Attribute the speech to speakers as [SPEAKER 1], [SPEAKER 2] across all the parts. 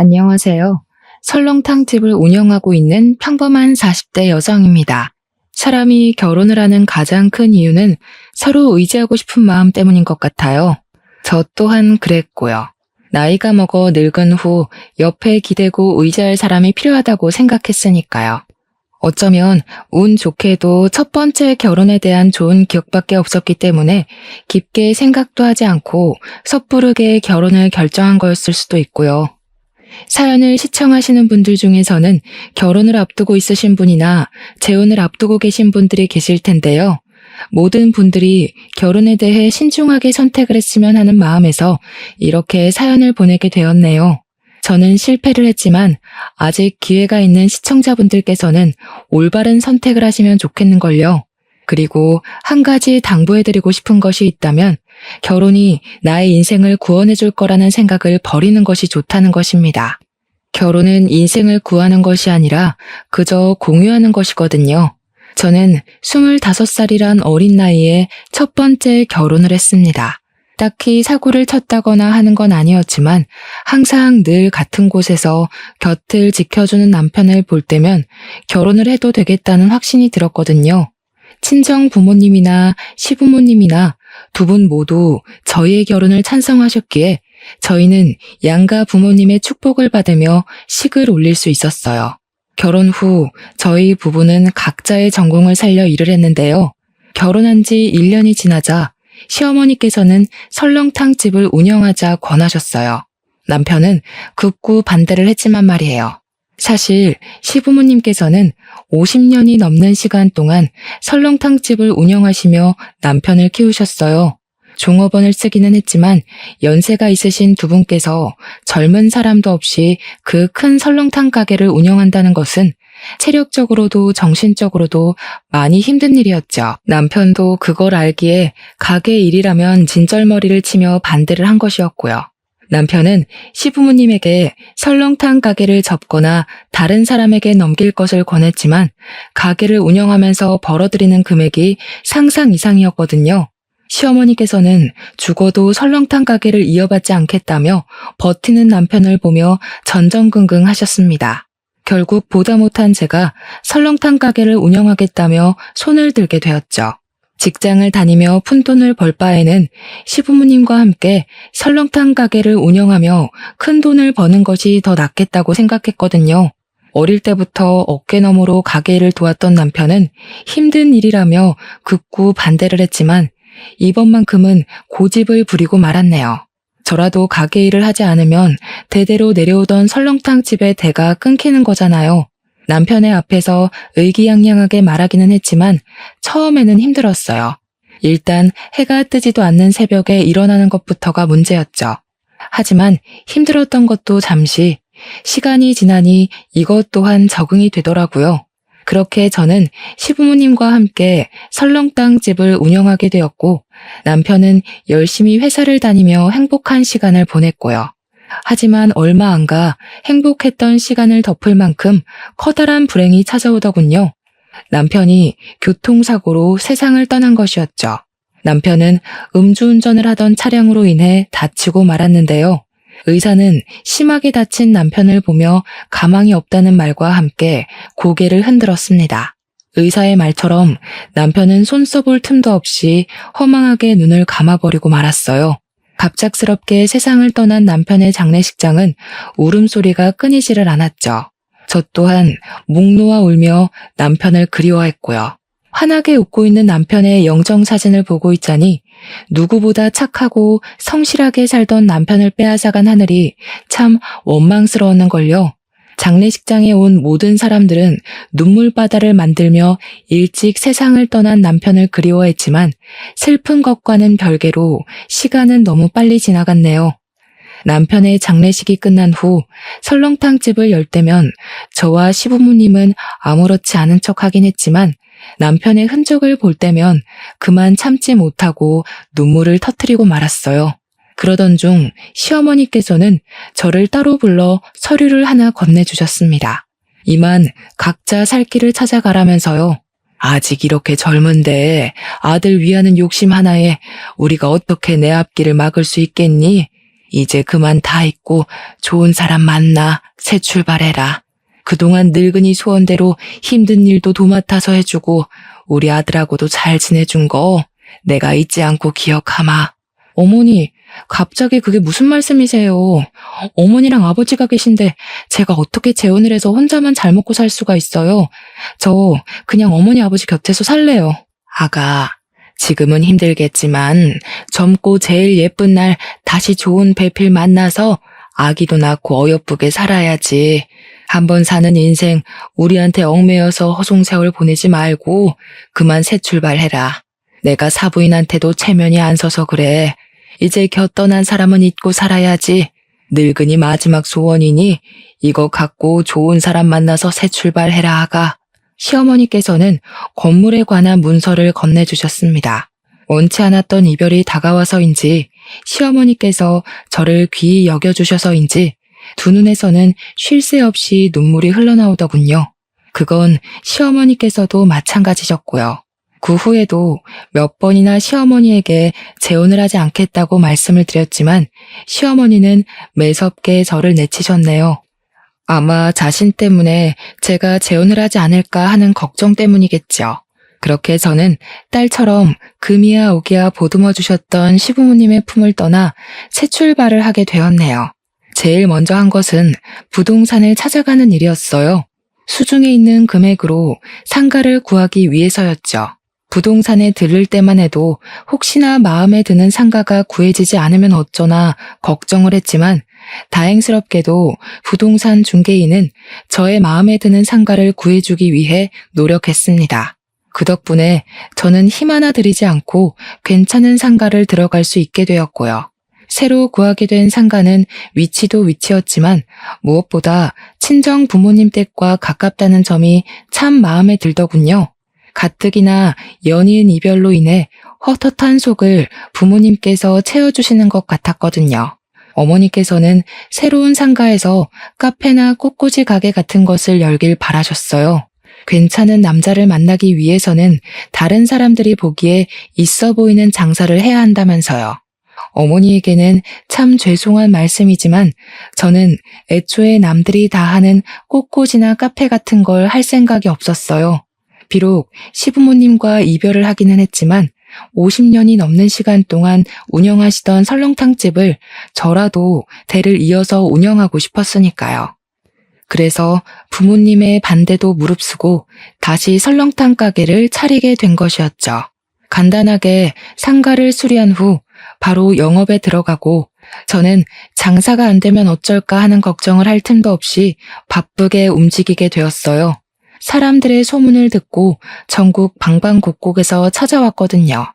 [SPEAKER 1] 안녕하세요. 설렁탕집을 운영하고 있는 평범한 40대 여성입니다. 사람이 결혼을 하는 가장 큰 이유는 서로 의지하고 싶은 마음 때문인 것 같아요. 저 또한 그랬고요. 나이가 먹어 늙은 후 옆에 기대고 의지할 사람이 필요하다고 생각했으니까요. 어쩌면 운 좋게도 첫 번째 결혼에 대한 좋은 기억밖에 없었기 때문에 깊게 생각도 하지 않고 섣부르게 결혼을 결정한 거였을 수도 있고요. 사연을 시청하시는 분들 중에서는 결혼을 앞두고 있으신 분이나 재혼을 앞두고 계신 분들이 계실 텐데요. 모든 분들이 결혼에 대해 신중하게 선택을 했으면 하는 마음에서 이렇게 사연을 보내게 되었네요. 저는 실패를 했지만 아직 기회가 있는 시청자분들께서는 올바른 선택을 하시면 좋겠는걸요. 그리고 한 가지 당부해드리고 싶은 것이 있다면 결혼이 나의 인생을 구원해 줄 거라는 생각을 버리는 것이 좋다는 것입니다. 결혼은 인생을 구하는 것이 아니라 그저 공유하는 것이거든요. 저는 25살이란 어린 나이에 첫 번째 결혼을 했습니다. 딱히 사고를 쳤다거나 하는 건 아니었지만 항상 늘 같은 곳에서 곁을 지켜주는 남편을 볼 때면 결혼을 해도 되겠다는 확신이 들었거든요. 친정 부모님이나 시부모님이나 두 분 모두 저희의 결혼을 찬성하셨기에 저희는 양가 부모님의 축복을 받으며 식을 올릴 수 있었어요. 결혼 후 저희 부부는 각자의 전공을 살려 일을 했는데요. 결혼한 지 1년이 지나자 시어머니께서는 설렁탕집을 운영하자 권하셨어요. 남편은 극구 반대를 했지만 말이에요. 사실 시부모님께서는 50년이 넘는 시간 동안 설렁탕집을 운영하시며 남편을 키우셨어요. 종업원을 쓰기는 했지만 연세가 있으신 두 분께서 젊은 사람도 없이 그 큰 설렁탕 가게를 운영한다는 것은 체력적으로도 정신적으로도 많이 힘든 일이었죠. 남편도 그걸 알기에 가게 일이라면 진절머리를 치며 반대를 한 것이었고요. 남편은 시부모님에게 설렁탕 가게를 접거나 다른 사람에게 넘길 것을 권했지만 가게를 운영하면서 벌어들이는 금액이 상상 이상이었거든요. 시어머니께서는 죽어도 설렁탕 가게를 이어받지 않겠다며 버티는 남편을 보며 전전긍긍 하셨습니다. 결국 보다 못한 제가 설렁탕 가게를 운영하겠다며 손을 들게 되었죠. 직장을 다니며 푼돈을 벌 바에는 시부모님과 함께 설렁탕 가게를 운영하며 큰 돈을 버는 것이 더 낫겠다고 생각했거든요. 어릴 때부터 어깨너머로 가게 일을 도왔던 남편은 힘든 일이라며 극구 반대를 했지만 이번만큼은 고집을 부리고 말았네요. 저라도 가게 일을 하지 않으면 대대로 내려오던 설렁탕 집의 대가 끊기는 거잖아요. 남편의 앞에서 의기양양하게 말하기는 했지만 처음에는 힘들었어요. 일단 해가 뜨지도 않는 새벽에 일어나는 것부터가 문제였죠. 하지만 힘들었던 것도 잠시, 시간이 지나니 이것 또한 적응이 되더라고요. 그렇게 저는 시부모님과 함께 설렁탕 집을 운영하게 되었고 남편은 열심히 회사를 다니며 행복한 시간을 보냈고요. 하지만 얼마 안 가 행복했던 시간을 덮을 만큼 커다란 불행이 찾아오더군요. 남편이 교통사고로 세상을 떠난 것이었죠. 남편은 음주운전을 하던 차량으로 인해 다치고 말았는데요. 의사는 심하게 다친 남편을 보며 가망이 없다는 말과 함께 고개를 흔들었습니다. 의사의 말처럼 남편은 손 써볼 틈도 없이 허망하게 눈을 감아버리고 말았어요. 갑작스럽게 세상을 떠난 남편의 장례식장은 울음소리가 끊이지를 않았죠. 저 또한 목 놓아 울며 남편을 그리워했고요. 환하게 웃고 있는 남편의 영정사진을 보고 있자니 누구보다 착하고 성실하게 살던 남편을 빼앗아간 하늘이 참 원망스러웠는걸요. 장례식장에 온 모든 사람들은 눈물바다를 만들며 일찍 세상을 떠난 남편을 그리워했지만 슬픈 것과는 별개로 시간은 너무 빨리 지나갔네요. 남편의 장례식이 끝난 후 설렁탕집을 열 때면 저와 시부모님은 아무렇지 않은 척하긴 했지만 남편의 흔적을 볼 때면 그만 참지 못하고 눈물을 터뜨리고 말았어요. 그러던 중 시어머니께서는 저를 따로 불러 서류를 하나 건네주셨습니다. 이만 각자 살 길을 찾아가라면서요. 아직 이렇게 젊은데 아들 위하는 욕심 하나에 우리가 어떻게 내 앞길을 막을 수 있겠니? 이제 그만 다 잊고 좋은 사람 만나 새 출발해라. 그동안 늙은이 소원대로 힘든 일도 도맡아서 해주고 우리 아들하고도 잘 지내준 거 내가 잊지 않고 기억하마. 어머니, 갑자기 그게 무슨 말씀이세요? 어머니랑 아버지가 계신데 제가 어떻게 재혼을 해서 혼자만 잘 먹고 살 수가 있어요? 저 그냥 어머니 아버지 곁에서 살래요. 아가, 지금은 힘들겠지만 젊고 제일 예쁜 날 다시 좋은 배필 만나서 아기도 낳고 어여쁘게 살아야지. 한번 사는 인생 우리한테 얽매여서 허송세월 보내지 말고 그만 새 출발해라. 내가 사부인한테도 체면이 안 서서 그래. 이제 곁 떠난 사람은 잊고 살아야지. 늙은이 마지막 소원이니 이거 갖고 좋은 사람 만나서 새 출발해라 아가. 시어머니께서는 건물에 관한 문서를 건네주셨습니다. 원치 않았던 이별이 다가와서인지 시어머니께서 저를 귀히 여겨주셔서인지 두 눈에서는 쉴 새 없이 눈물이 흘러나오더군요. 그건 시어머니께서도 마찬가지셨고요. 그 후에도 몇 번이나 시어머니에게 재혼을 하지 않겠다고 말씀을 드렸지만 시어머니는 매섭게 저를 내치셨네요. 아마 자신 때문에 제가 재혼을 하지 않을까 하는 걱정 때문이겠죠. 그렇게 저는 딸처럼 금이야 오기야 보듬어 주셨던 시부모님의 품을 떠나 새 출발을 하게 되었네요. 제일 먼저 한 것은 부동산을 찾아가는 일이었어요. 수중에 있는 금액으로 상가를 구하기 위해서였죠. 부동산에 들를 때만 해도 혹시나 마음에 드는 상가가 구해지지 않으면 어쩌나 걱정을 했지만 다행스럽게도 부동산 중개인은 저의 마음에 드는 상가를 구해주기 위해 노력했습니다. 그 덕분에 저는 힘 하나 들이지 않고 괜찮은 상가를 들어갈 수 있게 되었고요. 새로 구하게 된 상가는 위치도 위치였지만 무엇보다 친정 부모님 댁과 가깝다는 점이 참 마음에 들더군요. 가뜩이나 연이은 이별로 인해 헛헛한 속을 부모님께서 채워주시는 것 같았거든요. 어머니께서는 새로운 상가에서 카페나 꽃꽂이 가게 같은 것을 열길 바라셨어요. 괜찮은 남자를 만나기 위해서는 다른 사람들이 보기에 있어 보이는 장사를 해야 한다면서요. 어머니에게는 참 죄송한 말씀이지만 저는 애초에 남들이 다 하는 꽃꽂이나 카페 같은 걸 할 생각이 없었어요. 비록 시부모님과 이별을 하기는 했지만 50년이 넘는 시간 동안 운영하시던 설렁탕집을 저라도 대를 이어서 운영하고 싶었으니까요. 그래서 부모님의 반대도 무릅쓰고 다시 설렁탕 가게를 차리게 된 것이었죠. 간단하게 상가를 수리한 후 바로 영업에 들어가고 저는 장사가 안 되면 어쩔까 하는 걱정을 할 틈도 없이 바쁘게 움직이게 되었어요. 사람들의 소문을 듣고 전국 방방곡곡에서 찾아왔거든요.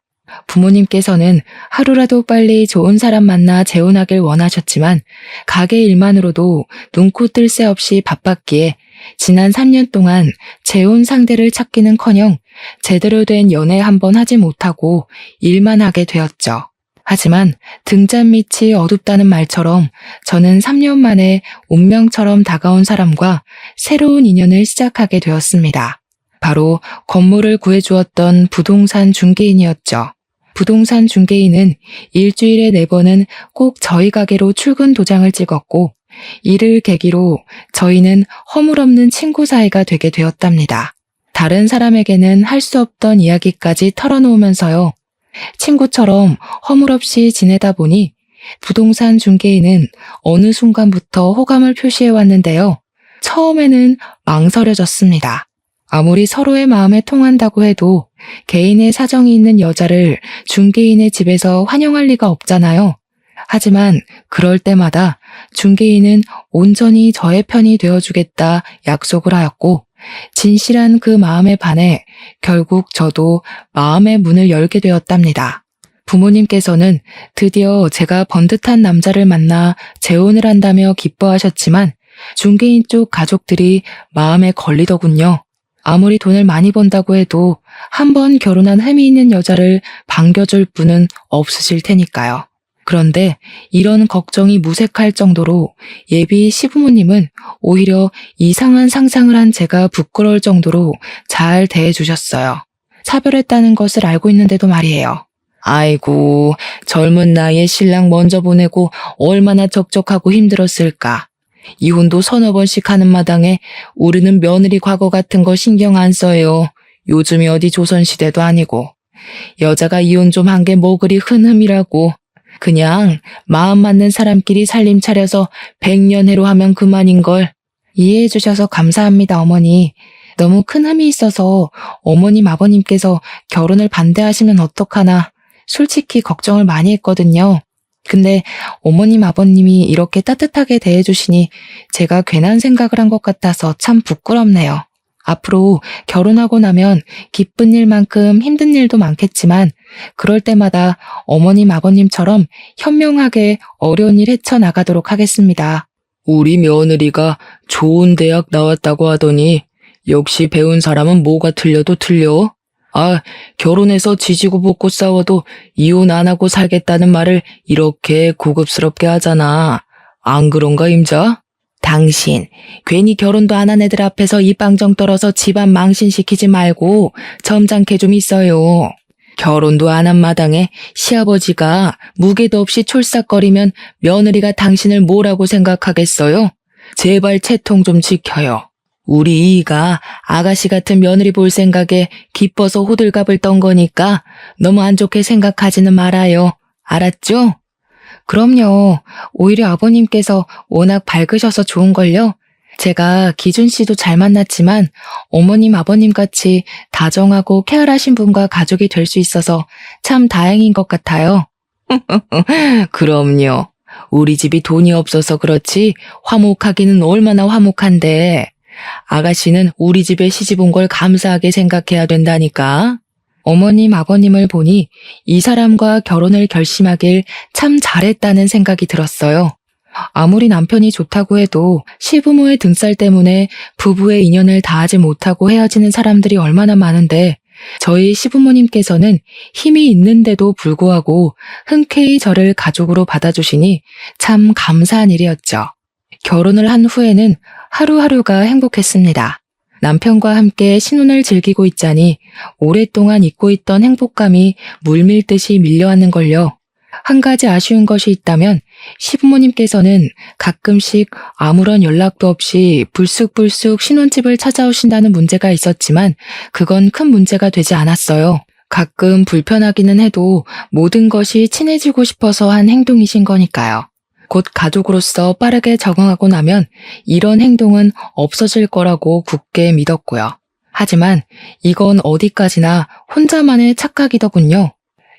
[SPEAKER 1] 부모님께서는 하루라도 빨리 좋은 사람 만나 재혼하길 원하셨지만 가게 일만으로도 눈코 뜰 새 없이 바빴기에 지난 3년 동안 재혼 상대를 찾기는커녕 제대로 된 연애 한 번 하지 못하고 일만 하게 되었죠. 하지만 등잔 밑이 어둡다는 말처럼 저는 3년 만에 운명처럼 다가온 사람과 새로운 인연을 시작하게 되었습니다. 바로 건물을 구해주었던 부동산 중개인이었죠. 부동산 중개인은 일주일에 4번은 꼭 저희 가게로 출근 도장을 찍었고 이를 계기로 저희는 허물없는 친구 사이가 되게 되었답니다. 다른 사람에게는 할 수 없던 이야기까지 털어놓으면서요. 친구처럼 허물없이 지내다 보니 부동산 중개인은 어느 순간부터 호감을 표시해 왔는데요. 처음에는 망설여졌습니다. 아무리 서로의 마음에 통한다고 해도 개인의 사정이 있는 여자를 중개인의 집에서 환영할 리가 없잖아요. 하지만 그럴 때마다 중개인은 온전히 저의 편이 되어주겠다 약속을 하였고 진실한 그 마음에 반해 결국 저도 마음의 문을 열게 되었답니다. 부모님께서는 드디어 제가 번듯한 남자를 만나 재혼을 한다며 기뻐하셨지만 중개인 쪽 가족들이 마음에 걸리더군요. 아무리 돈을 많이 번다고 해도 한 번 결혼한 흠이 있는 여자를 반겨줄 분은 없으실 테니까요. 그런데 이런 걱정이 무색할 정도로 예비 시부모님은 오히려 이상한 상상을 한 제가 부끄러울 정도로 잘 대해주셨어요. 차별했다는 것을 알고 있는데도 말이에요. 아이고, 젊은 나이에 신랑 먼저 보내고 얼마나 적적하고 힘들었을까. 이혼도 서너 번씩 하는 마당에 우리는 며느리 과거 같은 거 신경 안 써요. 요즘이 어디 조선시대도 아니고. 여자가 이혼 좀 한 게 뭐 그리 흔흠이라고. 그냥 마음 맞는 사람끼리 살림 차려서 백년해로 하면 그만인걸. 이해해 주셔서 감사합니다, 어머니. 너무 큰 흠이 있어서 어머님, 아버님께서 결혼을 반대하시면 어떡하나 솔직히 걱정을 많이 했거든요. 근데 어머님, 아버님이 이렇게 따뜻하게 대해주시니 제가 괜한 생각을 한 것 같아서 참 부끄럽네요. 앞으로 결혼하고 나면 기쁜 일만큼 힘든 일도 많겠지만 그럴 때마다 어머님, 아버님처럼 현명하게 어려운 일 헤쳐나가도록 하겠습니다. 우리 며느리가 좋은 대학 나왔다고 하더니 역시 배운 사람은 뭐가 틀려도 틀려. 아, 결혼해서 지지고 볶고 싸워도 이혼 안 하고 살겠다는 말을 이렇게 고급스럽게 하잖아. 안 그런가, 임자? 당신, 괜히 결혼도 안 한 애들 앞에서 입방정 떨어서 집안 망신시키지 말고 점잖게 좀 있어요. 결혼도 안 한 마당에 시아버지가 무게도 없이 촐싹거리면 며느리가 당신을 뭐라고 생각하겠어요? 제발 채통 좀 지켜요. 우리 이이가 아가씨 같은 며느리 볼 생각에 기뻐서 호들갑을 떤 거니까 너무 안 좋게 생각하지는 말아요. 알았죠? 그럼요. 오히려 아버님께서 워낙 밝으셔서 좋은걸요. 제가 기준 씨도 잘 만났지만 어머님, 아버님 같이 다정하고 쾌활하신 분과 가족이 될 수 있어서 참 다행인 것 같아요. 그럼요. 우리 집이 돈이 없어서 그렇지 화목하기는 얼마나 화목한데 아가씨는 우리 집에 시집 온 걸 감사하게 생각해야 된다니까. 어머님, 아버님을 보니 이 사람과 결혼을 결심하길 참 잘했다는 생각이 들었어요. 아무리 남편이 좋다고 해도 시부모의 등살 때문에 부부의 인연을 다하지 못하고 헤어지는 사람들이 얼마나 많은데 저희 시부모님께서는 힘이 있는데도 불구하고 흔쾌히 저를 가족으로 받아주시니 참 감사한 일이었죠. 결혼을 한 후에는 하루하루가 행복했습니다. 남편과 함께 신혼을 즐기고 있자니 오랫동안 잊고 있던 행복감이 물밀듯이 밀려왔는걸요. 한 가지 아쉬운 것이 있다면 시부모님께서는 가끔씩 아무런 연락도 없이 불쑥불쑥 신혼집을 찾아오신다는 문제가 있었지만 그건 큰 문제가 되지 않았어요. 가끔 불편하기는 해도 모든 것이 친해지고 싶어서 한 행동이신 거니까요. 곧 가족으로서 빠르게 적응하고 나면 이런 행동은 없어질 거라고 굳게 믿었고요. 하지만 이건 어디까지나 혼자만의 착각이더군요.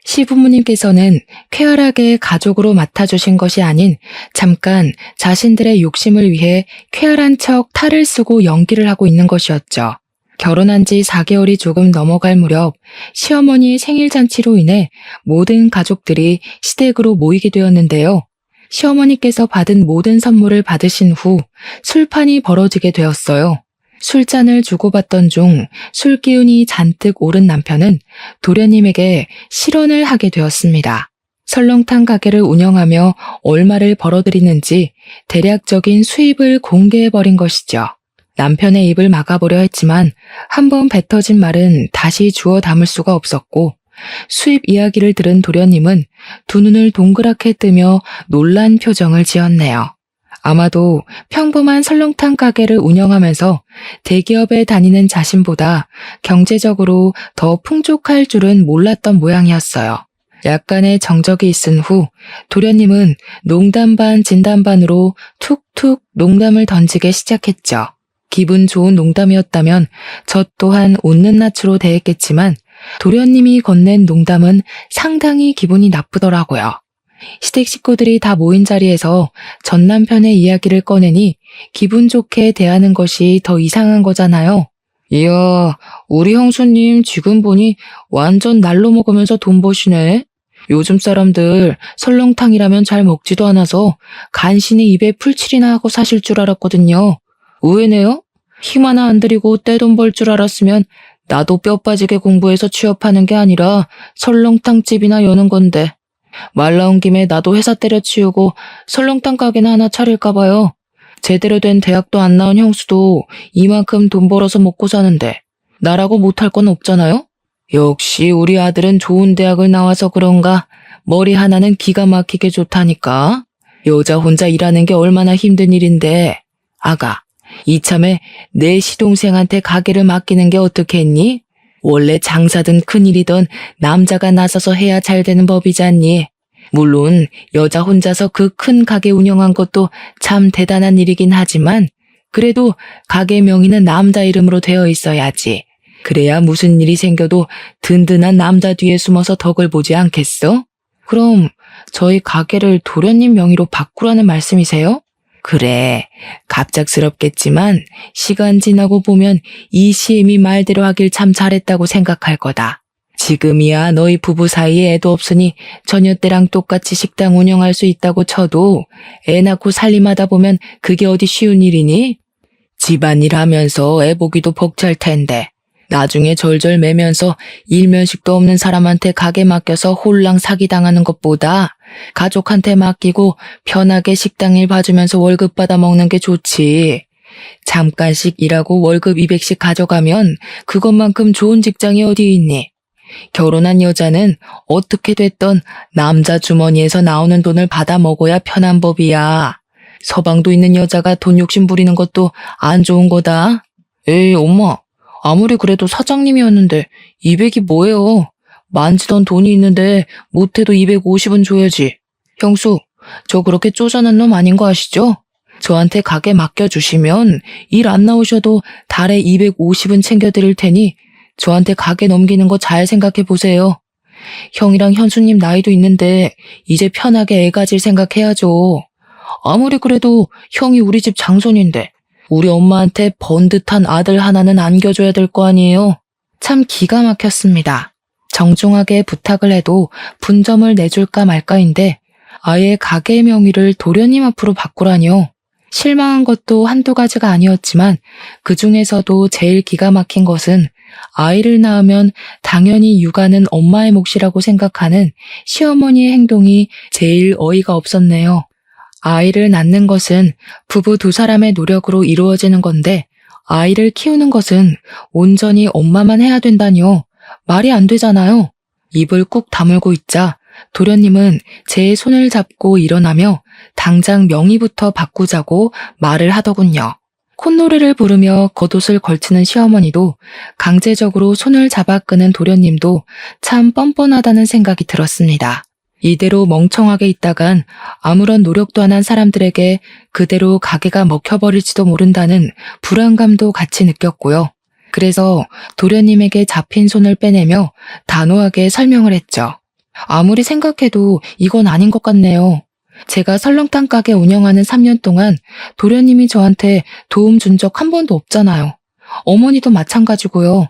[SPEAKER 1] 시부모님께서는 쾌활하게 가족으로 맡아주신 것이 아닌 잠깐 자신들의 욕심을 위해 쾌활한 척 탈을 쓰고 연기를 하고 있는 것이었죠. 결혼한 지 4개월이 조금 넘어갈 무렵 시어머니의 생일잔치로 인해 모든 가족들이 시댁으로 모이게 되었는데요. 시어머니께서 받은 모든 선물을 받으신 후 술판이 벌어지게 되었어요. 술잔을 주고받던 중 술기운이 잔뜩 오른 남편은 도련님에게 실언을 하게 되었습니다. 설렁탕 가게를 운영하며 얼마를 벌어들이는지 대략적인 수입을 공개해버린 것이죠. 남편의 입을 막아보려 했지만 한번 뱉어진 말은 다시 주워 담을 수가 없었고 수입 이야기를 들은 도련님은 두 눈을 동그랗게 뜨며 놀란 표정을 지었네요. 아마도 평범한 설렁탕 가게를 운영하면서 대기업에 다니는 자신보다 경제적으로 더 풍족할 줄은 몰랐던 모양이었어요. 약간의 정적이 있은 후 도련님은 농담 반 진담 반으로 툭툭 농담을 던지기 시작했죠. 기분 좋은 농담이었다면 저 또한 웃는 낯으로 대했겠지만 도련님이 건넨 농담은 상당히 기분이 나쁘더라고요. 시댁 식구들이 다 모인 자리에서 전 남편의 이야기를 꺼내니 기분 좋게 대하는 것이 더 이상한 거잖아요. 이야, 우리 형수님 지금 보니 완전 날로 먹으면서 돈 버시네. 요즘 사람들 설렁탕이라면 잘 먹지도 않아서 간신히 입에 풀칠이나 하고 사실 줄 알았거든요. 의외네요. 힘 하나 안 들이고 떼돈 벌 줄 알았으면 나도 뼈 빠지게 공부해서 취업하는 게 아니라 설렁탕집이나 여는 건데. 말 나온 김에 나도 회사 때려치우고 설렁탕 가게나 하나 차릴까 봐요. 제대로 된 대학도 안 나온 형수도 이만큼 돈 벌어서 먹고 사는데 나라고 못할 건 없잖아요? 역시 우리 아들은 좋은 대학을 나와서 그런가 머리 하나는 기가 막히게 좋다니까. 여자 혼자 일하는 게 얼마나 힘든 일인데. 아가, 이참에 내 시동생한테 가게를 맡기는 게 어떻겠니? 원래 장사든 큰일이든 남자가 나서서 해야 잘 되는 법이잖니. 물론 여자 혼자서 그 큰 가게 운영한 것도 참 대단한 일이긴 하지만 그래도 가게 명의는 남자 이름으로 되어 있어야지. 그래야 무슨 일이 생겨도 든든한 남자 뒤에 숨어서 덕을 보지 않겠어? 그럼 저희 가게를 도련님 명의로 바꾸라는 말씀이세요? 그래, 갑작스럽겠지만 시간 지나고 보면 이 시엠이 말대로 하길 참 잘했다고 생각할 거다. 지금이야 너희 부부 사이에 애도 없으니 처녀 때랑 똑같이 식당 운영할 수 있다고 쳐도 애 낳고 살림하다 보면 그게 어디 쉬운 일이니? 집안일 하면서 애 보기도 벅찰 텐데 나중에 절절 매면서 일면식도 없는 사람한테 가게 맡겨서 홀랑 사기당하는 것보다 가족한테 맡기고 편하게 식당 일 봐주면서 월급 받아 먹는 게 좋지. 잠깐씩 일하고 월급 200씩 가져가면 그것만큼 좋은 직장이 어디 있니? 결혼한 여자는 어떻게 됐던 남자 주머니에서 나오는 돈을 받아 먹어야 편한 법이야. 서방도 있는 여자가 돈 욕심 부리는 것도 안 좋은 거다. 에이, 엄마. 아무리 그래도 사장님이었는데 200이 뭐예요? 만지던 돈이 있는데 못해도 250은 줘야지. 형수, 저 그렇게 쪼잔한 놈 아닌 거 아시죠? 저한테 가게 맡겨주시면 일 안 나오셔도 달에 250은 챙겨드릴 테니 저한테 가게 넘기는 거 잘 생각해 보세요. 형이랑 현수님 나이도 있는데 이제 편하게 애 가질 생각해야죠. 아무리 그래도 형이 우리 집 장손인데 우리 엄마한테 번듯한 아들 하나는 안겨줘야 될 거 아니에요. 참 기가 막혔습니다. 정중하게 부탁을 해도 분점을 내줄까 말까인데 아예 가게 명의를 도련님 앞으로 바꾸라니요. 실망한 것도 한두 가지가 아니었지만 그 중에서도 제일 기가 막힌 것은 아이를 낳으면 당연히 육아는 엄마의 몫이라고 생각하는 시어머니의 행동이 제일 어이가 없었네요. 아이를 낳는 것은 부부 두 사람의 노력으로 이루어지는 건데 아이를 키우는 것은 온전히 엄마만 해야 된다니요. 말이 안 되잖아요. 입을 꾹 다물고 있자 도련님은 제 손을 잡고 일어나며 당장 명의부터 바꾸자고 말을 하더군요. 콧노래를 부르며 겉옷을 걸치는 시어머니도 강제적으로 손을 잡아 끄는 도련님도 참 뻔뻔하다는 생각이 들었습니다. 이대로 멍청하게 있다간 아무런 노력도 안 한 사람들에게 그대로 가게가 먹혀버릴지도 모른다는 불안감도 같이 느꼈고요. 그래서 도련님에게 잡힌 손을 빼내며 단호하게 설명을 했죠. 아무리 생각해도 이건 아닌 것 같네요. 제가 설렁탕 가게 운영하는 3년 동안 도련님이 저한테 도움 준 적 한 번도 없잖아요. 어머니도 마찬가지고요.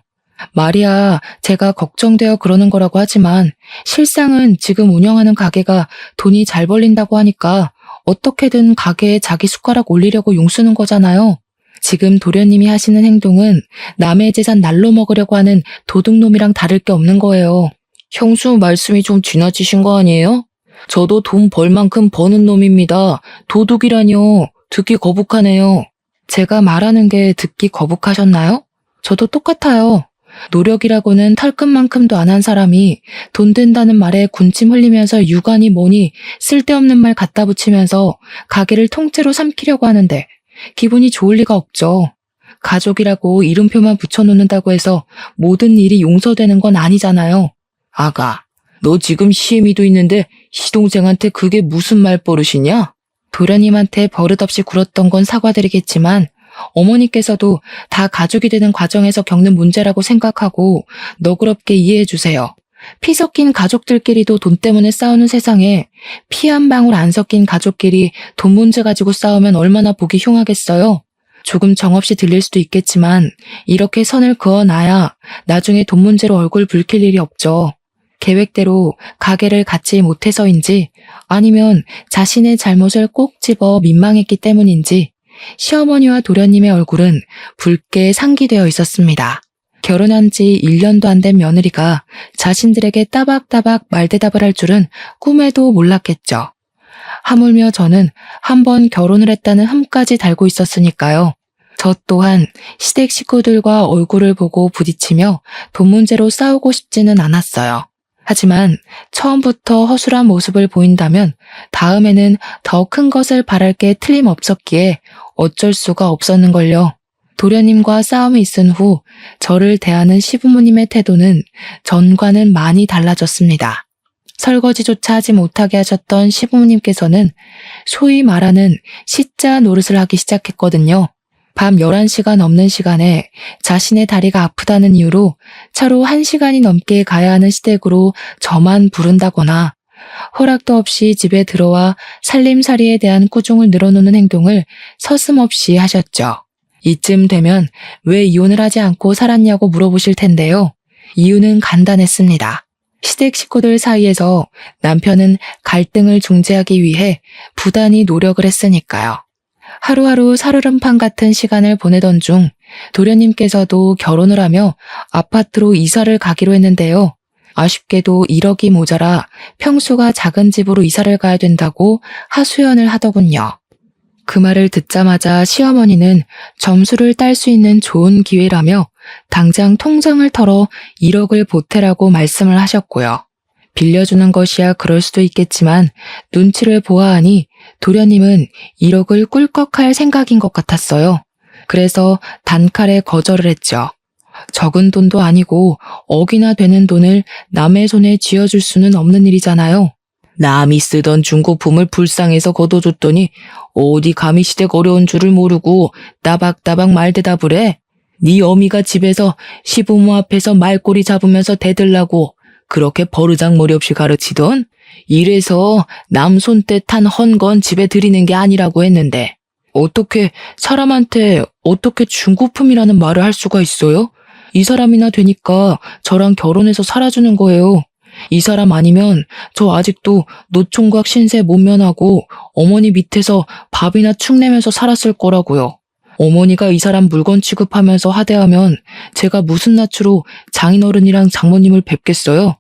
[SPEAKER 1] 말이야, 제가 걱정되어 그러는 거라고 하지만 실상은 지금 운영하는 가게가 돈이 잘 벌린다고 하니까 어떻게든 가게에 자기 숟가락 올리려고 용쓰는 거잖아요. 지금 도련님이 하시는 행동은 남의 재산 날로 먹으려고 하는 도둑놈이랑 다를 게 없는 거예요. 형수 말씀이 좀 지나치신 거 아니에요? 저도 돈 벌 만큼 버는 놈입니다. 도둑이라뇨. 듣기 거북하네요. 제가 말하는 게 듣기 거북하셨나요? 저도 똑같아요. 노력이라고는 털끝만큼도 안 한 사람이 돈 된다는 말에 군침 흘리면서 육아니 뭐니 쓸데없는 말 갖다 붙이면서 가게를 통째로 삼키려고 하는데 기분이 좋을 리가 없죠. 가족이라고 이름표만 붙여놓는다고 해서 모든 일이 용서되는 건 아니잖아요. 아가, 너 지금 시애미도 있는데 시동생한테 그게 무슨 말버릇이냐? 도련님한테 버릇없이 굴었던 건 사과드리겠지만 어머니께서도 다 가족이 되는 과정에서 겪는 문제라고 생각하고 너그럽게 이해해 주세요. 피 섞인 가족들끼리도 돈 때문에 싸우는 세상에 피 한 방울 안 섞인 가족끼리 돈 문제 가지고 싸우면 얼마나 보기 흉하겠어요. 조금 정없이 들릴 수도 있겠지만 이렇게 선을 그어놔야 나중에 돈 문제로 얼굴 붉힐 일이 없죠. 계획대로 가게를 갖지 못해서인지 아니면 자신의 잘못을 꼭 집어 민망했기 때문인지 시어머니와 도련님의 얼굴은 붉게 상기되어 있었습니다. 결혼한 지 1년도 안 된 며느리가 자신들에게 따박따박 말대답을 할 줄은 꿈에도 몰랐겠죠. 하물며 저는 한 번 결혼을 했다는 흠까지 달고 있었으니까요. 저 또한 시댁 식구들과 얼굴을 보고 부딪히며 돈 문제로 싸우고 싶지는 않았어요. 하지만 처음부터 허술한 모습을 보인다면 다음에는 더 큰 것을 바랄 게 틀림없었기에 어쩔 수가 없었는걸요. 도련님과 싸움이 있은 후 저를 대하는 시부모님의 태도는 전과는 많이 달라졌습니다. 설거지조차 하지 못하게 하셨던 시부모님께서는 소위 말하는 시자 노릇을 하기 시작했거든요. 밤 11시가 넘는 시간에 자신의 다리가 아프다는 이유로 차로 1시간이 넘게 가야 하는 시댁으로 저만 부른다거나 허락도 없이 집에 들어와 살림살이에 대한 꾸중을 늘어놓는 행동을 서슴없이 하셨죠. 이쯤 되면 왜 이혼을 하지 않고 살았냐고 물어보실 텐데요. 이유는 간단했습니다. 시댁 식구들 사이에서 남편은 갈등을 중재하기 위해 부단히 노력을 했으니까요. 하루하루 살얼음판 같은 시간을 보내던 중 도련님께서도 결혼을 하며 아파트로 이사를 가기로 했는데요. 아쉽게도 1억이 모자라 평수가 작은 집으로 이사를 가야 된다고 하소연을 하더군요. 그 말을 듣자마자 시어머니는 점수를 딸 수 있는 좋은 기회라며 당장 통장을 털어 1억을 보태라고 말씀을 하셨고요. 빌려주는 것이야 그럴 수도 있겠지만 눈치를 보아하니 도련님은 1억을 꿀꺽할 생각인 것 같았어요. 그래서 단칼에 거절을 했죠. 적은 돈도 아니고 억이나 되는 돈을 남의 손에 쥐어줄 수는 없는 일이잖아요. 남이 쓰던 중고품을 불쌍해서 걷어줬더니 어디 감히 시댁 어려운 줄을 모르고 따박따박 말대답을 해. 네 어미가 집에서 시부모 앞에서 말꼬리 잡으면서 대들라고 그렇게 버르장머리 없이 가르치던? 이래서 남 손때 탄 헌건 집에 들이는 게 아니라고 했는데 어떻게 사람한테 어떻게 중고품이라는 말을 할 수가 있어요? 이 사람이나 되니까 저랑 결혼해서 살아주는 거예요. 이 사람 아니면 저 아직도 노총각 신세 못 면하고 어머니 밑에서 밥이나 축 내면서 살았을 거라고요. 어머니가 이 사람 물건 취급하면서 하대하면 제가 무슨 낯으로 장인어른이랑 장모님을 뵙겠어요?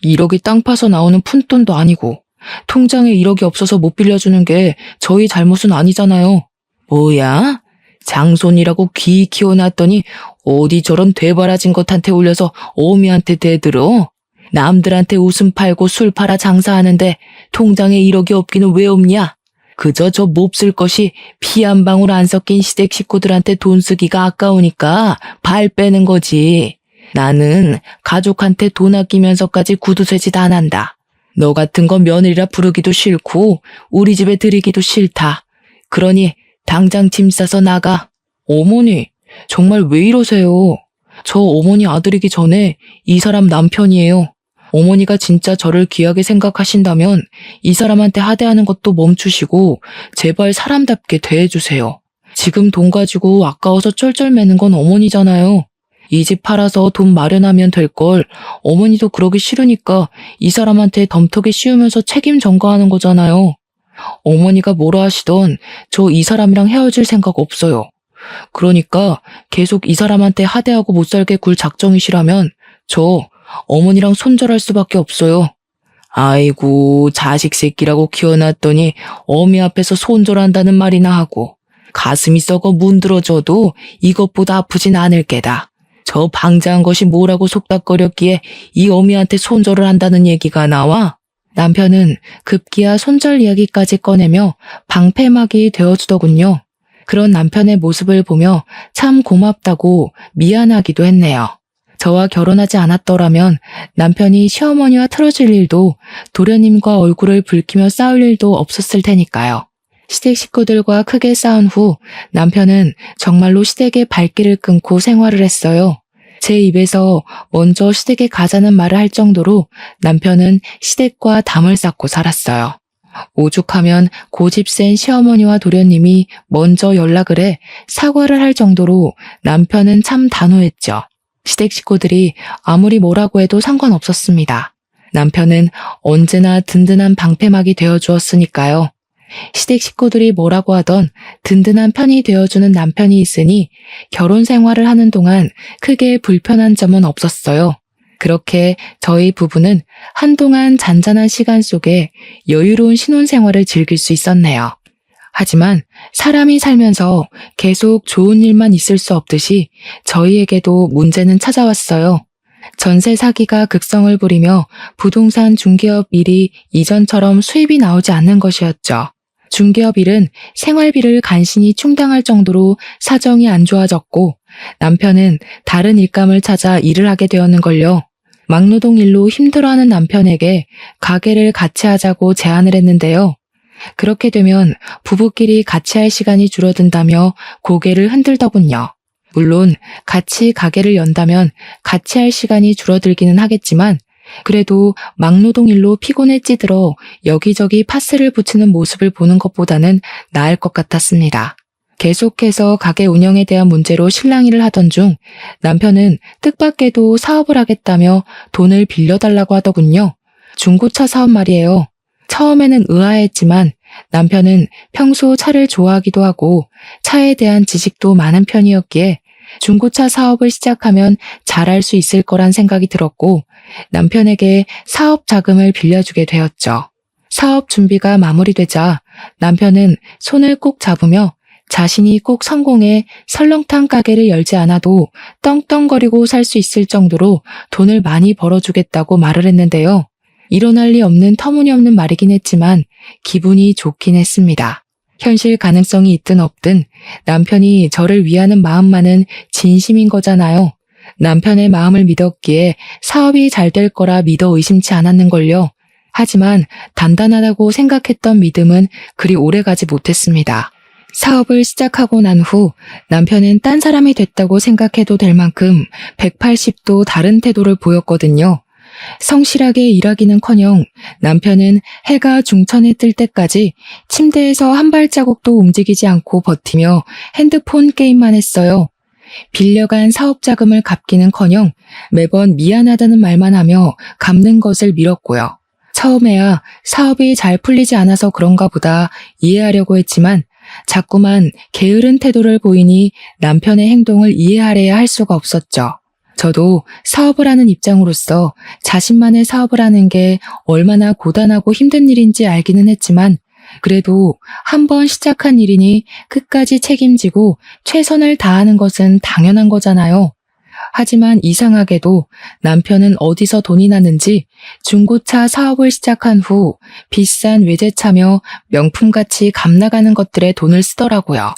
[SPEAKER 1] 1억이 땅 파서 나오는 푼돈도 아니고 통장에 1억이 없어서 못 빌려주는 게 저희 잘못은 아니잖아요. 뭐야? 장손이라고 귀 키워놨더니 어디 저런 되바라진 것한테 올려서 어미한테 대들어? 남들한테 웃음 팔고 술 팔아 장사하는데 통장에 1억이 없기는 왜 없냐? 그저 저 몹쓸 것이 피 한 방울 안 섞인 시댁 식구들한테 돈 쓰기가 아까우니까 발 빼는 거지. 나는 가족한테 돈 아끼면서까지 구두쇠짓 안 한다. 너 같은 거 며느리라 부르기도 싫고 우리 집에 들이기도 싫다. 그러니 당장 짐 싸서 나가. 어머니, 정말 왜 이러세요? 저 어머니 아들이기 전에 이 사람 남편이에요. 어머니가 진짜 저를 귀하게 생각하신다면 이 사람한테 하대하는 것도 멈추시고 제발 사람답게 대해주세요. 지금 돈 가지고 아까워서 쩔쩔매는 건 어머니잖아요. 이 집 팔아서 돈 마련하면 될 걸 어머니도 그러기 싫으니까 이 사람한테 덤터기 씌우면서 책임 전가하는 거잖아요. 어머니가 뭐라 하시던 저 이 사람이랑 헤어질 생각 없어요. 그러니까 계속 이 사람한테 하대하고 못 살게 굴 작정이시라면 저 어머니랑 손절할 수밖에 없어요. 아이고, 자식 새끼라고 키워놨더니 어미 앞에서 손절한다는 말이나 하고 가슴이 썩어 문드러져도 이것보다 아프진 않을 게다. 저 방자한 것이 뭐라고 속닥거렸기에 이 어미한테 손절을 한다는 얘기가 나와? 남편은 급기야 손절 이야기까지 꺼내며 방패막이 되어주더군요. 그런 남편의 모습을 보며 참 고맙다고 미안하기도 했네요. 저와 결혼하지 않았더라면 남편이 시어머니와 틀어질 일도 도련님과 얼굴을 붉히며 싸울 일도 없었을 테니까요. 시댁 식구들과 크게 싸운 후 남편은 정말로 시댁의 발길을 끊고 생활을 했어요. 제 입에서 먼저 시댁에 가자는 말을 할 정도로 남편은 시댁과 담을 쌓고 살았어요. 오죽하면 고집 센 시어머니와 도련님이 먼저 연락을 해 사과를 할 정도로 남편은 참 단호했죠. 시댁 식구들이 아무리 뭐라고 해도 상관없었습니다. 남편은 언제나 든든한 방패막이 되어주었으니까요. 시댁 식구들이 뭐라고 하던 든든한 편이 되어주는 남편이 있으니 결혼 생활을 하는 동안 크게 불편한 점은 없었어요. 그렇게 저희 부부는 한동안 잔잔한 시간 속에 여유로운 신혼생활을 즐길 수 있었네요. 하지만 사람이 살면서 계속 좋은 일만 있을 수 없듯이 저희에게도 문제는 찾아왔어요. 전세 사기가 극성을 부리며 부동산 중개업 일이 이전처럼 수입이 나오지 않는 것이었죠. 중개업 일은 생활비를 간신히 충당할 정도로 사정이 안 좋아졌고 남편은 다른 일감을 찾아 일을 하게 되었는걸요. 막노동 일로 힘들어하는 남편에게 가게를 같이 하자고 제안을 했는데요. 그렇게 되면 부부끼리 같이 할 시간이 줄어든다며 고개를 흔들더군요. 물론 같이 가게를 연다면 같이 할 시간이 줄어들기는 하겠지만 그래도 막노동 일로 피곤에 찌들어 여기저기 파스를 붙이는 모습을 보는 것보다는 나을 것 같았습니다. 계속해서 가게 운영에 대한 문제로 실랑이를 하던 중 남편은 뜻밖에도 사업을 하겠다며 돈을 빌려달라고 하더군요. 중고차 사업 말이에요. 처음에는 의아했지만 남편은 평소 차를 좋아하기도 하고 차에 대한 지식도 많은 편이었기에 중고차 사업을 시작하면 잘할 수 있을 거란 생각이 들었고 남편에게 사업 자금을 빌려주게 되었죠. 사업 준비가 마무리되자 남편은 손을 꼭 잡으며 자신이 꼭 성공해 설렁탕 가게를 열지 않아도 떵떵거리고 살 수 있을 정도로 돈을 많이 벌어주겠다고 말을 했는데요. 일어날 리 없는 터무니없는 말이긴 했지만 기분이 좋긴 했습니다. 현실 가능성이 있든 없든 남편이 저를 위하는 마음만은 진심인 거잖아요. 남편의 마음을 믿었기에 사업이 잘 될 거라 믿어 의심치 않았는걸요. 하지만 단단하다고 생각했던 믿음은 그리 오래가지 못했습니다. 사업을 시작하고 난 후 남편은 딴 사람이 됐다고 생각해도 될 만큼 180도 다른 태도를 보였거든요. 성실하게 일하기는커녕 남편은 해가 중천에 뜰 때까지 침대에서 한 발자국도 움직이지 않고 버티며 핸드폰 게임만 했어요. 빌려간 사업 자금을 갚기는커녕 매번 미안하다는 말만 하며 갚는 것을 미뤘고요. 처음에야 사업이 잘 풀리지 않아서 그런가 보다 이해하려고 했지만 자꾸만 게으른 태도를 보이니 남편의 행동을 이해하려야 할 수가 없었죠. 저도 사업을 하는 입장으로서 자신만의 사업을 하는 게 얼마나 고단하고 힘든 일인지 알기는 했지만 그래도 한번 시작한 일이니 끝까지 책임지고 최선을 다하는 것은 당연한 거잖아요. 하지만 이상하게도 남편은 어디서 돈이 나는지 중고차 사업을 시작한 후 비싼 외제차며 명품같이 값나가는 것들에 돈을 쓰더라고요.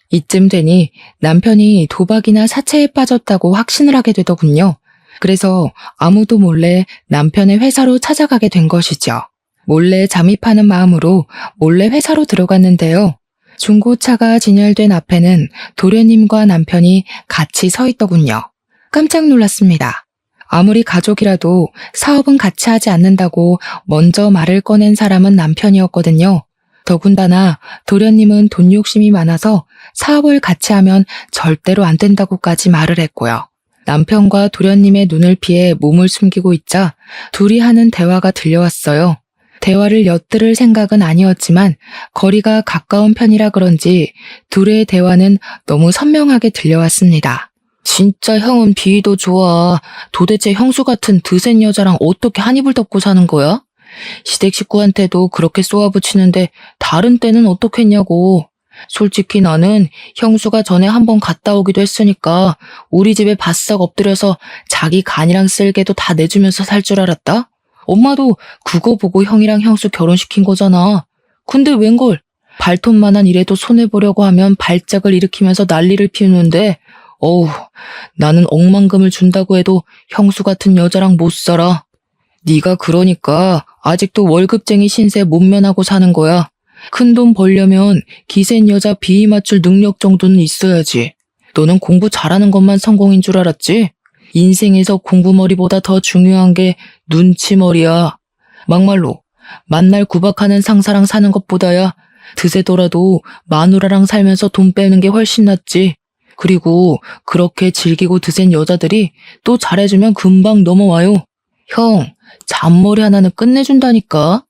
[SPEAKER 1] 이쯤 되니 남편이 도박이나 사채에 빠졌다고 확신을 하게 되더군요. 그래서 아무도 몰래 남편의 회사로 찾아가게 된 것이죠. 몰래 잠입하는 마음으로 몰래 회사로 들어갔는데요. 중고차가 진열된 앞에는 도련님과 남편이 같이 서 있더군요. 깜짝 놀랐습니다. 아무리 가족이라도 사업은 같이 하지 않는다고 먼저 말을 꺼낸 사람은 남편이었거든요. 더군다나 도련님은 돈 욕심이 많아서 사업을 같이 하면 절대로 안 된다고까지 말을 했고요. 남편과 도련님의 눈을 피해 몸을 숨기고 있자 둘이 하는 대화가 들려왔어요. 대화를 엿들을 생각은 아니었지만 거리가 가까운 편이라 그런지 둘의 대화는 너무 선명하게 들려왔습니다. 진짜 형은 비위도 좋아. 도대체 형수 같은 드센 여자랑 어떻게 한 입을 덮고 사는 거야? 시댁 식구한테도 그렇게 쏘아붙이는데 다른 때는 어떻겠냐고. 솔직히 나는 형수가 전에 한번 갔다 오기도 했으니까 우리 집에 바싹 엎드려서 자기 간이랑 쓸개도 다 내주면서 살 줄 알았다? 엄마도 그거 보고 형이랑 형수 결혼시킨 거잖아. 근데 웬걸? 발톱만한 일에도 손해보려고 하면 발작을 일으키면서 난리를 피우는데 어우, 나는 억만금을 준다고 해도 형수 같은 여자랑 못 살아. 네가 그러니까 아직도 월급쟁이 신세 못 면하고 사는 거야. 큰돈 벌려면 기센 여자 비위 맞출 능력 정도는 있어야지. 너는 공부 잘하는 것만 성공인 줄 알았지? 인생에서 공부머리보다 더 중요한 게 눈치머리야. 막말로 만날 구박하는 상사랑 사는 것보다야 드세더라도 마누라랑 살면서 돈 빼는 게 훨씬 낫지. 그리고 그렇게 즐기고 드센 여자들이 또 잘해주면 금방 넘어와요. 형, 잔머리 하나는 끝내준다니까.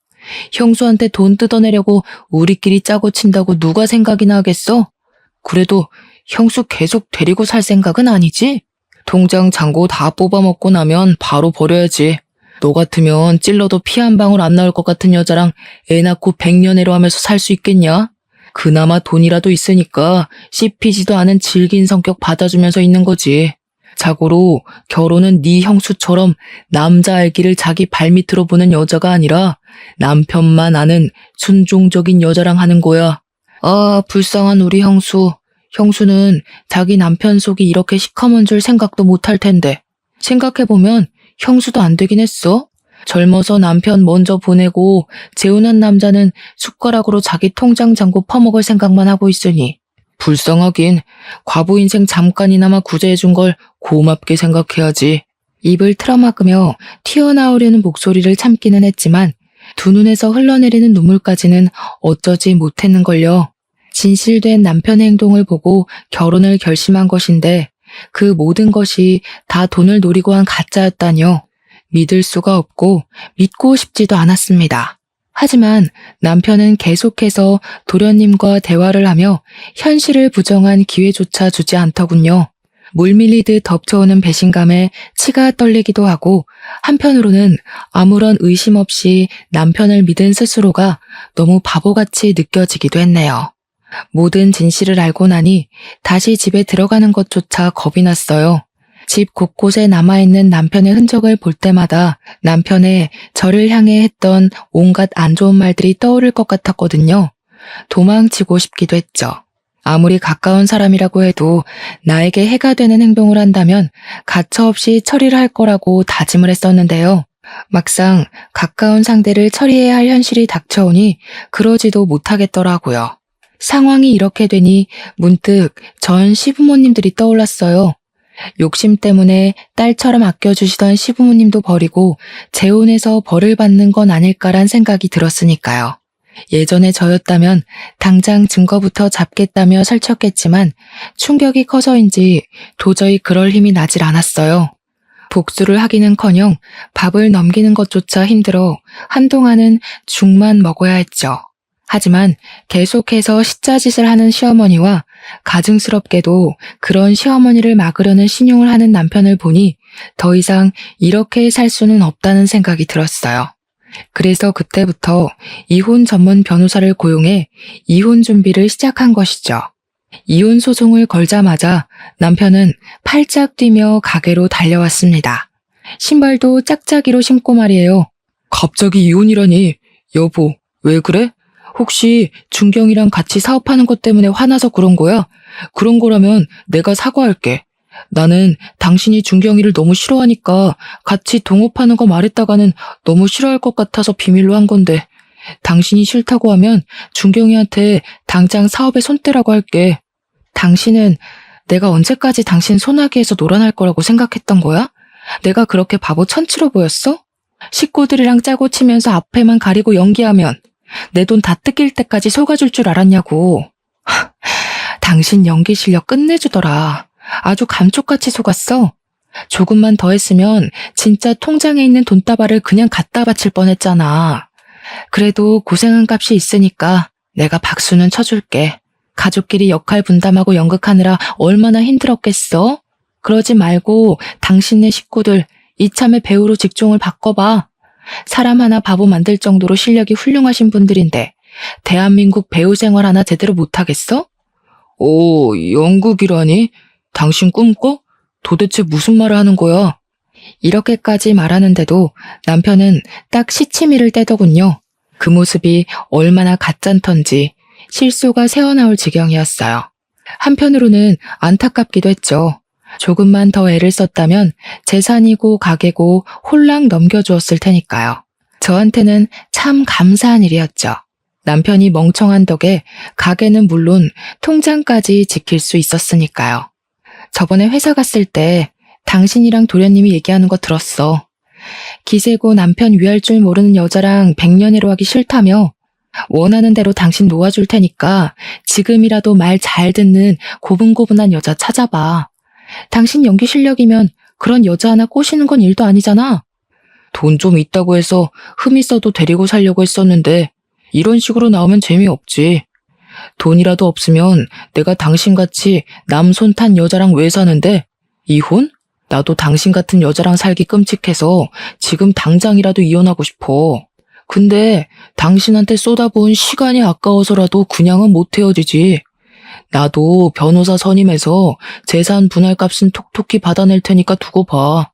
[SPEAKER 1] 형수한테 돈 뜯어내려고 우리끼리 짜고 친다고 누가 생각이나 하겠어? 그래도 형수 계속 데리고 살 생각은 아니지? 통장 잔고 다 뽑아먹고 나면 바로 버려야지. 너 같으면 찔러도 피 한 방울 안 나올 것 같은 여자랑 애 낳고 백년해로 하면서 살 수 있겠냐? 그나마 돈이라도 있으니까 씹히지도 않은 질긴 성격 받아주면서 있는 거지. 자고로 결혼은 네 형수처럼 남자 알기를 자기 발밑으로 보는 여자가 아니라 남편만 아는 순종적인 여자랑 하는 거야. 아, 불쌍한 우리 형수. 형수는 자기 남편 속이 이렇게 시커먼 줄 생각도 못할 텐데. 생각해보면 형수도 안 되긴 했어. 젊어서 남편 먼저 보내고 재혼한 남자는 숟가락으로 자기 통장 잔고 퍼먹을 생각만 하고 있으니. 불쌍하긴 과부 인생 잠깐이나마 구제해준 걸 고맙게 생각해야지. 입을 틀어막으며 튀어나오려는 목소리를 참기는 했지만 두 눈에서 흘러내리는 눈물까지는 어쩌지 못했는걸요. 진실된 남편의 행동을 보고 결혼을 결심한 것인데 그 모든 것이 다 돈을 노리고 한 가짜였다뇨. 믿을 수가 없고 믿고 싶지도 않았습니다. 하지만 남편은 계속해서 도련님과 대화를 하며 현실을 부정한 기회조차 주지 않더군요. 물밀리듯 덮쳐오는 배신감에 치가 떨리기도 하고 한편으로는 아무런 의심 없이 남편을 믿은 스스로가 너무 바보같이 느껴지기도 했네요. 모든 진실을 알고 나니 다시 집에 들어가는 것조차 겁이 났어요. 집 곳곳에 남아있는 남편의 흔적을 볼 때마다 남편의 저를 향해 했던 온갖 안 좋은 말들이 떠오를 것 같았거든요. 도망치고 싶기도 했죠. 아무리 가까운 사람이라고 해도 나에게 해가 되는 행동을 한다면 가차없이 처리를 할 거라고 다짐을 했었는데요. 막상 가까운 상대를 처리해야 할 현실이 닥쳐오니 그러지도 못하겠더라고요. 상황이 이렇게 되니 문득 전 시부모님들이 떠올랐어요. 욕심 때문에 딸처럼 아껴주시던 시부모님도 버리고 재혼해서 벌을 받는 건 아닐까란 생각이 들었으니까요. 예전에 저였다면 당장 증거부터 잡겠다며 설쳤겠지만 충격이 커서인지 도저히 그럴 힘이 나질 않았어요. 복수를 하기는커녕 밥을 넘기는 것조차 힘들어 한동안은 죽만 먹어야 했죠. 하지만 계속해서 시짜짓을 하는 시어머니와 가증스럽게도 그런 시어머니를 막으려는 신용을 하는 남편을 보니 더 이상 이렇게 살 수는 없다는 생각이 들었어요. 그래서 그때부터 이혼 전문 변호사를 고용해 이혼 준비를 시작한 것이죠. 이혼 소송을 걸자마자 남편은 팔짝 뛰며 가게로 달려왔습니다. 신발도 짝짝이로 신고 말이에요. 갑자기 이혼이라니. 여보, 왜 그래? 혹시 준경이랑 같이 사업하는 것 때문에 화나서 그런 거야? 그런 거라면 내가 사과할게. 나는 당신이 준경이를 너무 싫어하니까 같이 동업하는 거 말했다가는 너무 싫어할 것 같아서 비밀로 한 건데 당신이 싫다고 하면 준경이한테 당장 사업에 손 떼라고 할게. 당신은 내가 언제까지 당신 소나기에서 놀아날 거라고 생각했던 거야? 내가 그렇게 바보 천치로 보였어? 식구들이랑 짜고 치면서 앞에만 가리고 연기하면 내 돈 다 뜯길 때까지 속아줄 줄 알았냐고. 당신 연기 실력 끝내주더라. 아주 감쪽같이 속았어. 조금만 더 했으면 진짜 통장에 있는 돈다발을 그냥 갖다 바칠 뻔했잖아. 그래도 고생한 값이 있으니까 내가 박수는 쳐줄게. 가족끼리 역할 분담하고 연극하느라 얼마나 힘들었겠어? 그러지 말고 당신네 식구들 이참에 배우로 직종을 바꿔봐. 사람 하나 바보 만들 정도로 실력이 훌륭하신 분들인데 대한민국 배우 생활 하나 제대로 못하겠어? 오, 연극이라니? 당신 꿈꿔? 도대체 무슨 말을 하는 거야? 이렇게까지 말하는데도 남편은 딱 시치미를 떼더군요. 그 모습이 얼마나 가짠턴지 실소가 새어나올 지경이었어요. 한편으로는 안타깝기도 했죠. 조금만 더 애를 썼다면 재산이고 가게고 홀랑 넘겨주었을 테니까요. 저한테는 참 감사한 일이었죠. 남편이 멍청한 덕에 가게는 물론 통장까지 지킬 수 있었으니까요. 저번에 회사 갔을 때 당신이랑 도련님이 얘기하는 거 들었어. 기세고 남편 위할 줄 모르는 여자랑 백년해로 하기 싫다며 원하는 대로 당신 놓아줄 테니까 지금이라도 말 잘 듣는 고분고분한 여자 찾아봐. 당신 연기 실력이면 그런 여자 하나 꼬시는 건 일도 아니잖아. 돈 좀 있다고 해서 흠 있어도 데리고 살려고 했었는데 이런 식으로 나오면 재미없지. 돈이라도 없으면 내가 당신같이 남 손 탄 여자랑 왜 사는데? 이혼? 나도 당신 같은 여자랑 살기 끔찍해서 지금 당장이라도 이혼하고 싶어. 근데 당신한테 쏟아부은 시간이 아까워서라도 그냥은 못 헤어지지. 나도 변호사 선임해서 재산 분할 값은 톡톡히 받아낼 테니까 두고 봐.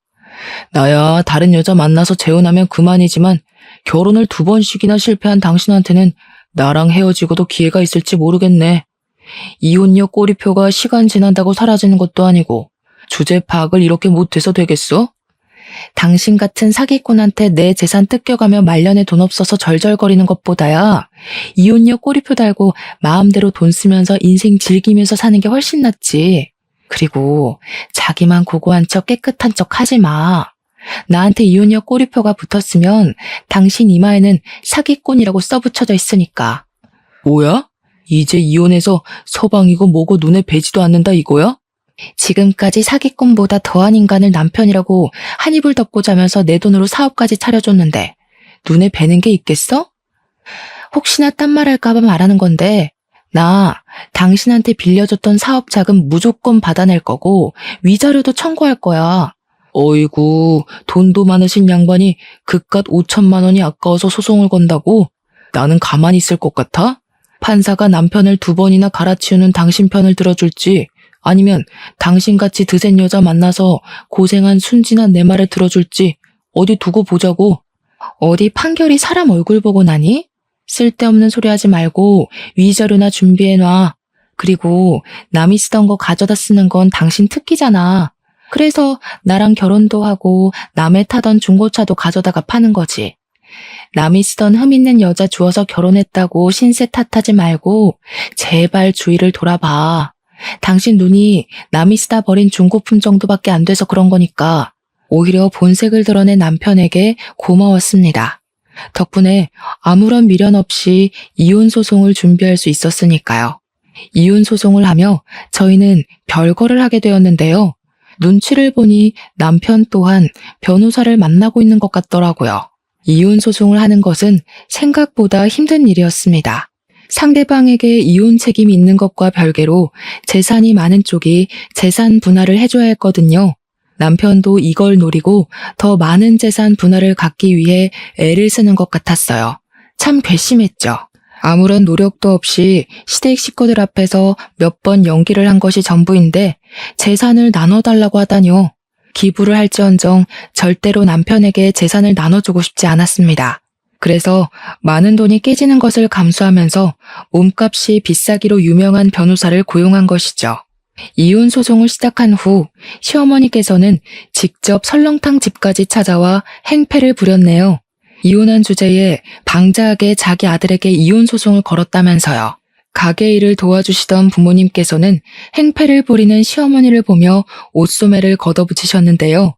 [SPEAKER 1] 나야 다른 여자 만나서 재혼하면 그만이지만 결혼을 2번씩이나 실패한 당신한테는 나랑 헤어지고도 기회가 있을지 모르겠네. 이혼녀 꼬리표가 시간 지난다고 사라지는 것도 아니고 주제 파악을 이렇게 못해서 되겠어? 당신 같은 사기꾼한테 내 재산 뜯겨가며 말년에 돈 없어서 절절거리는 것보다야 이혼녀 꼬리표 달고 마음대로 돈 쓰면서 인생 즐기면서 사는 게 훨씬 낫지. 그리고 자기만 고고한 척 깨끗한 척 하지 마. 나한테 이혼녀 꼬리표가 붙었으면 당신 이마에는 사기꾼이라고 써붙여져 있으니까. 뭐야? 이제 이혼해서 서방이고 뭐고 눈에 뵈지도 않는다 이거야? 지금까지 사기꾼보다 더한 인간을 남편이라고 한 이불 덮고 자면서 내 돈으로 사업까지 차려줬는데 눈에 뵈는 게 있겠어? 혹시나 딴 말 할까봐 말하는 건데 나 당신한테 빌려줬던 사업 자금 무조건 받아낼 거고 위자료도 청구할 거야. 어이구, 돈도 많으신 양반이 그깟 5천만 원이 아까워서 소송을 건다고? 나는 가만히 있을 것 같아? 판사가 남편을 2번이나 갈아치우는 당신 편을 들어줄지 아니면 당신같이 드센 여자 만나서 고생한 순진한 내 말을 들어줄지 어디 두고 보자고. 어디 판결이 사람 얼굴 보고 나니? 쓸데없는 소리 하지 말고 위자료나 준비해놔. 그리고 남이 쓰던 거 가져다 쓰는 건 당신 특기잖아. 그래서 나랑 결혼도 하고 남의 타던 중고차도 가져다가 파는 거지. 남이 쓰던 흠 있는 여자 주워서 결혼했다고 신세 탓하지 말고 제발 주위를 돌아봐. 당신 눈이 남이 쓰다 버린 중고품 정도밖에 안 돼서 그런 거니까 오히려 본색을 드러낸 남편에게 고마웠습니다. 덕분에 아무런 미련 없이 이혼 소송을 준비할 수 있었으니까요. 이혼 소송을 하며 저희는 별거를 하게 되었는데요. 눈치를 보니 남편 또한 변호사를 만나고 있는 것 같더라고요. 이혼 소송을 하는 것은 생각보다 힘든 일이었습니다. 상대방에게 이혼 책임이 있는 것과 별개로 재산이 많은 쪽이 재산 분할을 해줘야 했거든요. 남편도 이걸 노리고 더 많은 재산 분할을 갖기 위해 애를 쓰는 것 같았어요. 참 괘씸했죠. 아무런 노력도 없이 시댁 식구들 앞에서 몇 번 연기를 한 것이 전부인데 재산을 나눠달라고 하다니요. 기부를 할지언정 절대로 남편에게 재산을 나눠주고 싶지 않았습니다. 그래서 많은 돈이 깨지는 것을 감수하면서 몸값이 비싸기로 유명한 변호사를 고용한 것이죠. 이혼 소송을 시작한 후 시어머니께서는 직접 설렁탕 집까지 찾아와 행패를 부렸네요. 이혼한 주제에 방자하게 자기 아들에게 이혼 소송을 걸었다면서요. 가게 일을 도와주시던 부모님께서는 행패를 부리는 시어머니를 보며 옷소매를 걷어붙이셨는데요.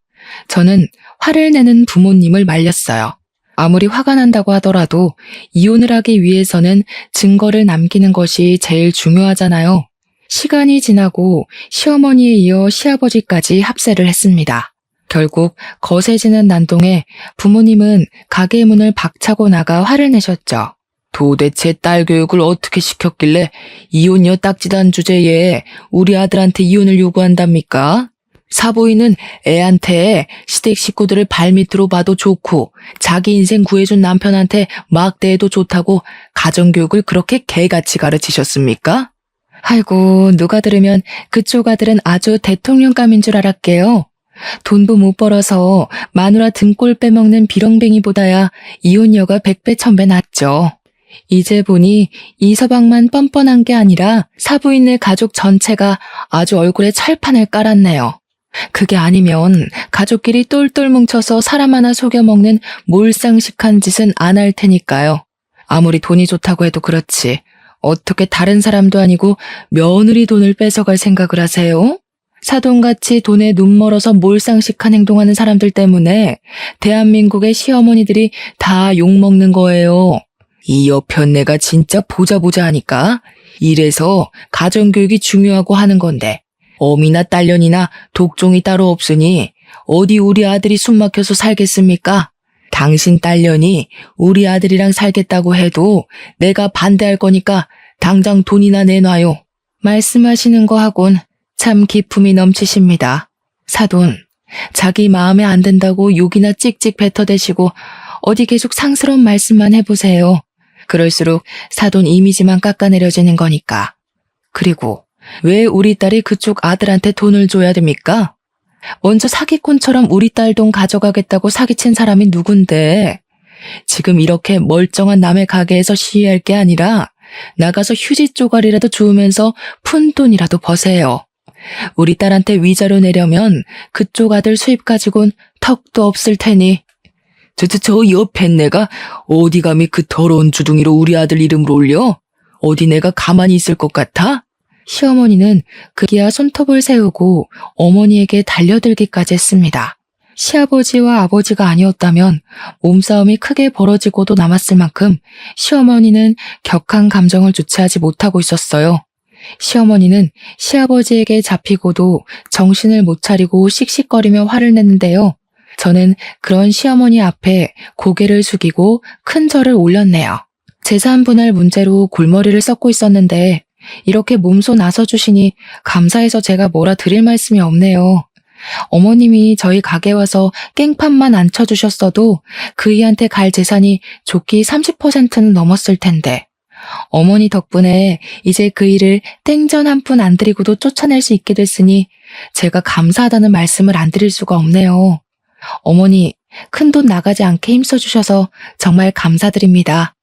[SPEAKER 1] 저는 화를 내는 부모님을 말렸어요. 아무리 화가 난다고 하더라도 이혼을 하기 위해서는 증거를 남기는 것이 제일 중요하잖아요. 시간이 지나고 시어머니에 이어 시아버지까지 합세를 했습니다. 결국 거세지는 난동에 부모님은 가게 문을 박차고 나가 화를 내셨죠. 도대체 딸 교육을 어떻게 시켰길래 이혼녀 딱지단 주제에 우리 아들한테 이혼을 요구한답니까? 사부인은 애한테 시댁 식구들을 발밑으로 봐도 좋고 자기 인생 구해준 남편한테 막대해도 좋다고 가정교육을 그렇게 개같이 가르치셨습니까? 아이고, 누가 들으면 그쪽 아들은 아주 대통령감인 줄 알았게요. 돈도 못 벌어서 마누라 등골 빼먹는 비렁뱅이보다야 이혼녀가 100배 1000배 낫죠. 이제 보니 이서방만 뻔뻔한 게 아니라 사부인네 가족 전체가 아주 얼굴에 철판을 깔았네요. 그게 아니면 가족끼리 똘똘 뭉쳐서 사람 하나 속여먹는 몰상식한 짓은 안 할 테니까요. 아무리 돈이 좋다고 해도 그렇지 어떻게 다른 사람도 아니고 며느리 돈을 뺏어갈 생각을 하세요? 사돈같이 돈에 눈멀어서 몰상식한 행동하는 사람들 때문에 대한민국의 시어머니들이 다 욕먹는 거예요. 이 여편네가 진짜 보자 하니까 이래서 가정교육이 중요하고 하는 건데 어미나 딸년이나 독종이 따로 없으니 어디 우리 아들이 숨막혀서 살겠습니까? 당신 딸년이 우리 아들이랑 살겠다고 해도 내가 반대할 거니까 당장 돈이나 내놔요. 말씀하시는 거 하곤 참 기품이 넘치십니다. 사돈, 자기 마음에 안 든다고 욕이나 찍찍 뱉어대시고 어디 계속 상스러운 말씀만 해보세요. 그럴수록 사돈 이미지만 깎아내려지는 거니까. 그리고 왜 우리 딸이 그쪽 아들한테 돈을 줘야 됩니까? 먼저 사기꾼처럼 우리 딸 돈 가져가겠다고 사기친 사람이 누군데? 지금 이렇게 멀쩡한 남의 가게에서 시위할 게 아니라 나가서 휴지 쪼가리라도 주우면서 푼 돈이라도 버세요. 우리 딸한테 위자료 내려면 그쪽 아들 수입 가지고는 턱도 없을 테니. 저 옆에 내가 어디 감히 그 더러운 주둥이로 우리 아들 이름을 올려? 어디 내가 가만히 있을 것 같아? 시어머니는 그기야 손톱을 세우고 어머니에게 달려들기까지 했습니다. 시아버지와 아버지가 아니었다면 몸싸움이 크게 벌어지고도 남았을 만큼 시어머니는 격한 감정을 주체하지 못하고 있었어요. 시어머니는 시아버지에게 잡히고도 정신을 못 차리고 씩씩거리며 화를 냈는데요. 저는 그런 시어머니 앞에 고개를 숙이고 큰 절을 올렸네요. 재산 분할 문제로 골머리를 썩고 있었는데 이렇게 몸소 나서주시니 감사해서 제가 뭐라 드릴 말씀이 없네요. 어머님이 저희 가게 와서 깽판만 안 쳐주셨어도 그이한테 갈 재산이 좋기 30%는 넘었을 텐데 어머니 덕분에 이제 그 일을 땡전 한 푼 안 드리고도 쫓아낼 수 있게 됐으니 제가 감사하다는 말씀을 안 드릴 수가 없네요. 어머니, 큰돈 나가지 않게 힘써주셔서 정말 감사드립니다.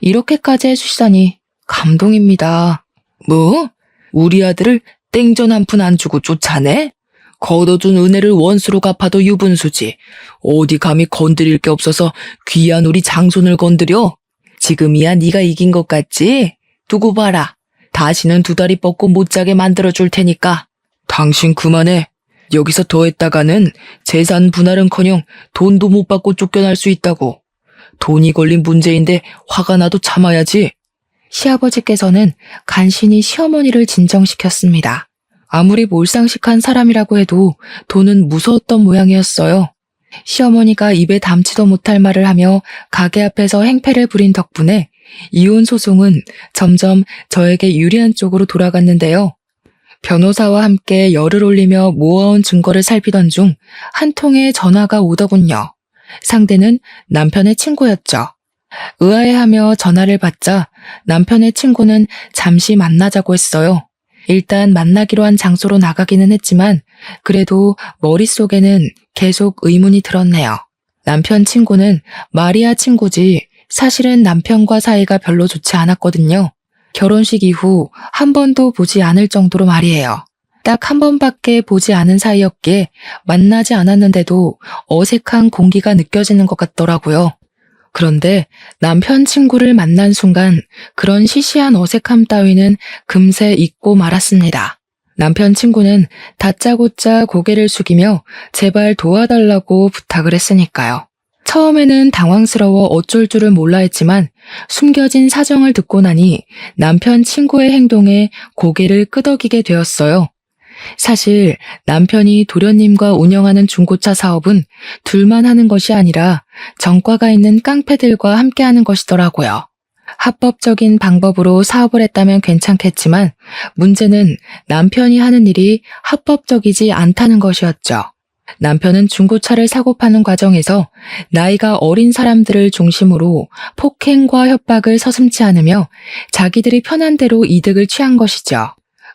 [SPEAKER 1] 이렇게까지 해주시다니 감동입니다. 뭐? 우리 아들을 땡전 한 푼 안 주고 쫓아내? 걷어준 은혜를 원수로 갚아도 유분수지. 어디 감히 건드릴 게 없어서 귀한 우리 장손을 건드려? 지금이야 네가 이긴 것 같지? 두고 봐라. 다시는 두 다리 뻗고 못 자게 만들어줄 테니까. 당신 그만해. 여기서 더 했다가는 재산 분할은커녕 돈도 못 받고 쫓겨날 수 있다고. 돈이 걸린 문제인데 화가 나도 참아야지. 시아버지께서는 간신히 시어머니를 진정시켰습니다. 아무리 몰상식한 사람이라고 해도 돈은 무서웠던 모양이었어요. 시어머니가 입에 담지도 못할 말을 하며 가게 앞에서 행패를 부린 덕분에 이혼 소송은 점점 저에게 유리한 쪽으로 돌아갔는데요. 변호사와 함께 열을 올리며 모아온 증거를 살피던 중 한 통의 전화가 오더군요. 상대는 남편의 친구였죠. 의아해하며 전화를 받자 남편의 친구는 잠시 만나자고 했어요. 일단 만나기로 한 장소로 나가기는 했지만 그래도 머릿속에는 계속 의문이 들었네요. 남편 친구는 마리아 친구지 사실은 남편과 사이가 별로 좋지 않았거든요. 결혼식 이후 한 번도 보지 않을 정도로 말이에요. 딱 한 번밖에 보지 않은 사이였기에 만나지 않았는데도 어색한 공기가 느껴지는 것 같더라고요. 그런데 남편 친구를 만난 순간 그런 시시한 어색함 따위는 금세 잊고 말았습니다. 남편 친구는 다짜고짜 고개를 숙이며 제발 도와달라고 부탁을 했으니까요. 처음에는 당황스러워 어쩔 줄을 몰라 했지만 숨겨진 사정을 듣고 나니 남편 친구의 행동에 고개를 끄덕이게 되었어요. 사실 남편이 도련님과 운영하는 중고차 사업은 둘만 하는 것이 아니라 정과가 있는 깡패들과 함께하는 것이더라고요. 합법적인 방법으로 사업을 했다면 괜찮겠지만 문제는 남편이 하는 일이 합법적이지 않다는 것이었죠. 남편은 중고차를 사고 파는 과정에서 나이가 어린 사람들을 중심으로 폭행과 협박을 서슴지 않으며 자기들이 편한 대로 이득을 취한 것이죠.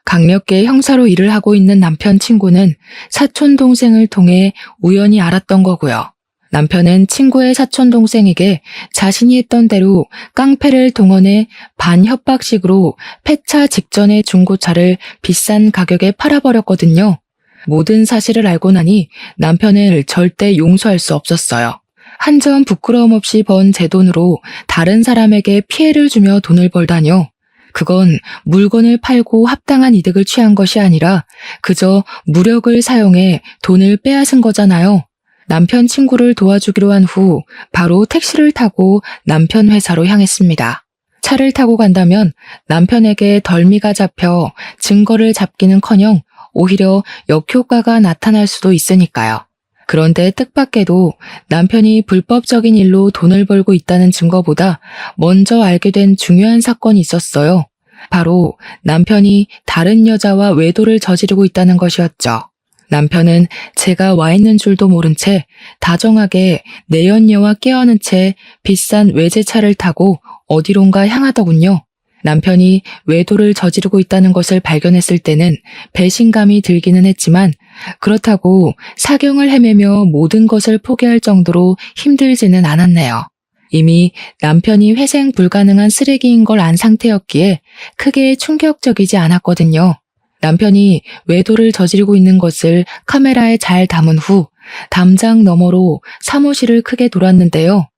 [SPEAKER 1] 강력계 형사로 일을 하고 있는 남편 친구는 사촌 동생을 통해 우연히 알았던 거고요. 남편은 친구의 사촌 동생에게 자신이 했던 대로 깡패를 동원해 반협박식으로 폐차 직전에 중고차를 비싼 가격에 팔아버렸거든요. 모든 사실을 알고 나니 남편을 절대 용서할 수 없었어요. 한 점 부끄러움 없이 번 제 돈으로 다른 사람에게 피해를 주며 돈을 벌다뇨. 그건 물건을 팔고 합당한 이득을 취한 것이 아니라 그저 무력을 사용해 돈을 빼앗은 거잖아요. 남편 친구를 도와주기로 한 후 바로 택시를 타고 남편 회사로 향했습니다. 차를 타고 간다면 남편에게 덜미가 잡혀 증거를 잡기는커녕 오히려 역효과가 나타날 수도 있으니까요. 그런데 뜻밖에도 남편이 불법적인 일로 돈을 벌고 있다는 증거보다 먼저 알게 된 중요한 사건이 있었어요. 바로 남편이 다른 여자와 외도를 저지르고 있다는 것이었죠. 남편은 제가 와 있는 줄도 모른 채 다정하게 내연녀와 깨어는 채 비싼 외제차를 타고 어디론가 향하더군요. 남편이 외도를 저지르고 있다는 것을 발견했을 때는 배신감이 들기는 했지만 그렇다고 사경을 헤매며 모든 것을 포기할 정도로 힘들지는 않았네요. 이미 남편이 회생 불가능한 쓰레기인 걸 안 상태였기에 크게 충격적이지 않았거든요. 남편이 외도를 저지르고 있는 것을 카메라에 잘 담은 후 담장 너머로 사무실을 크게 돌았는데요.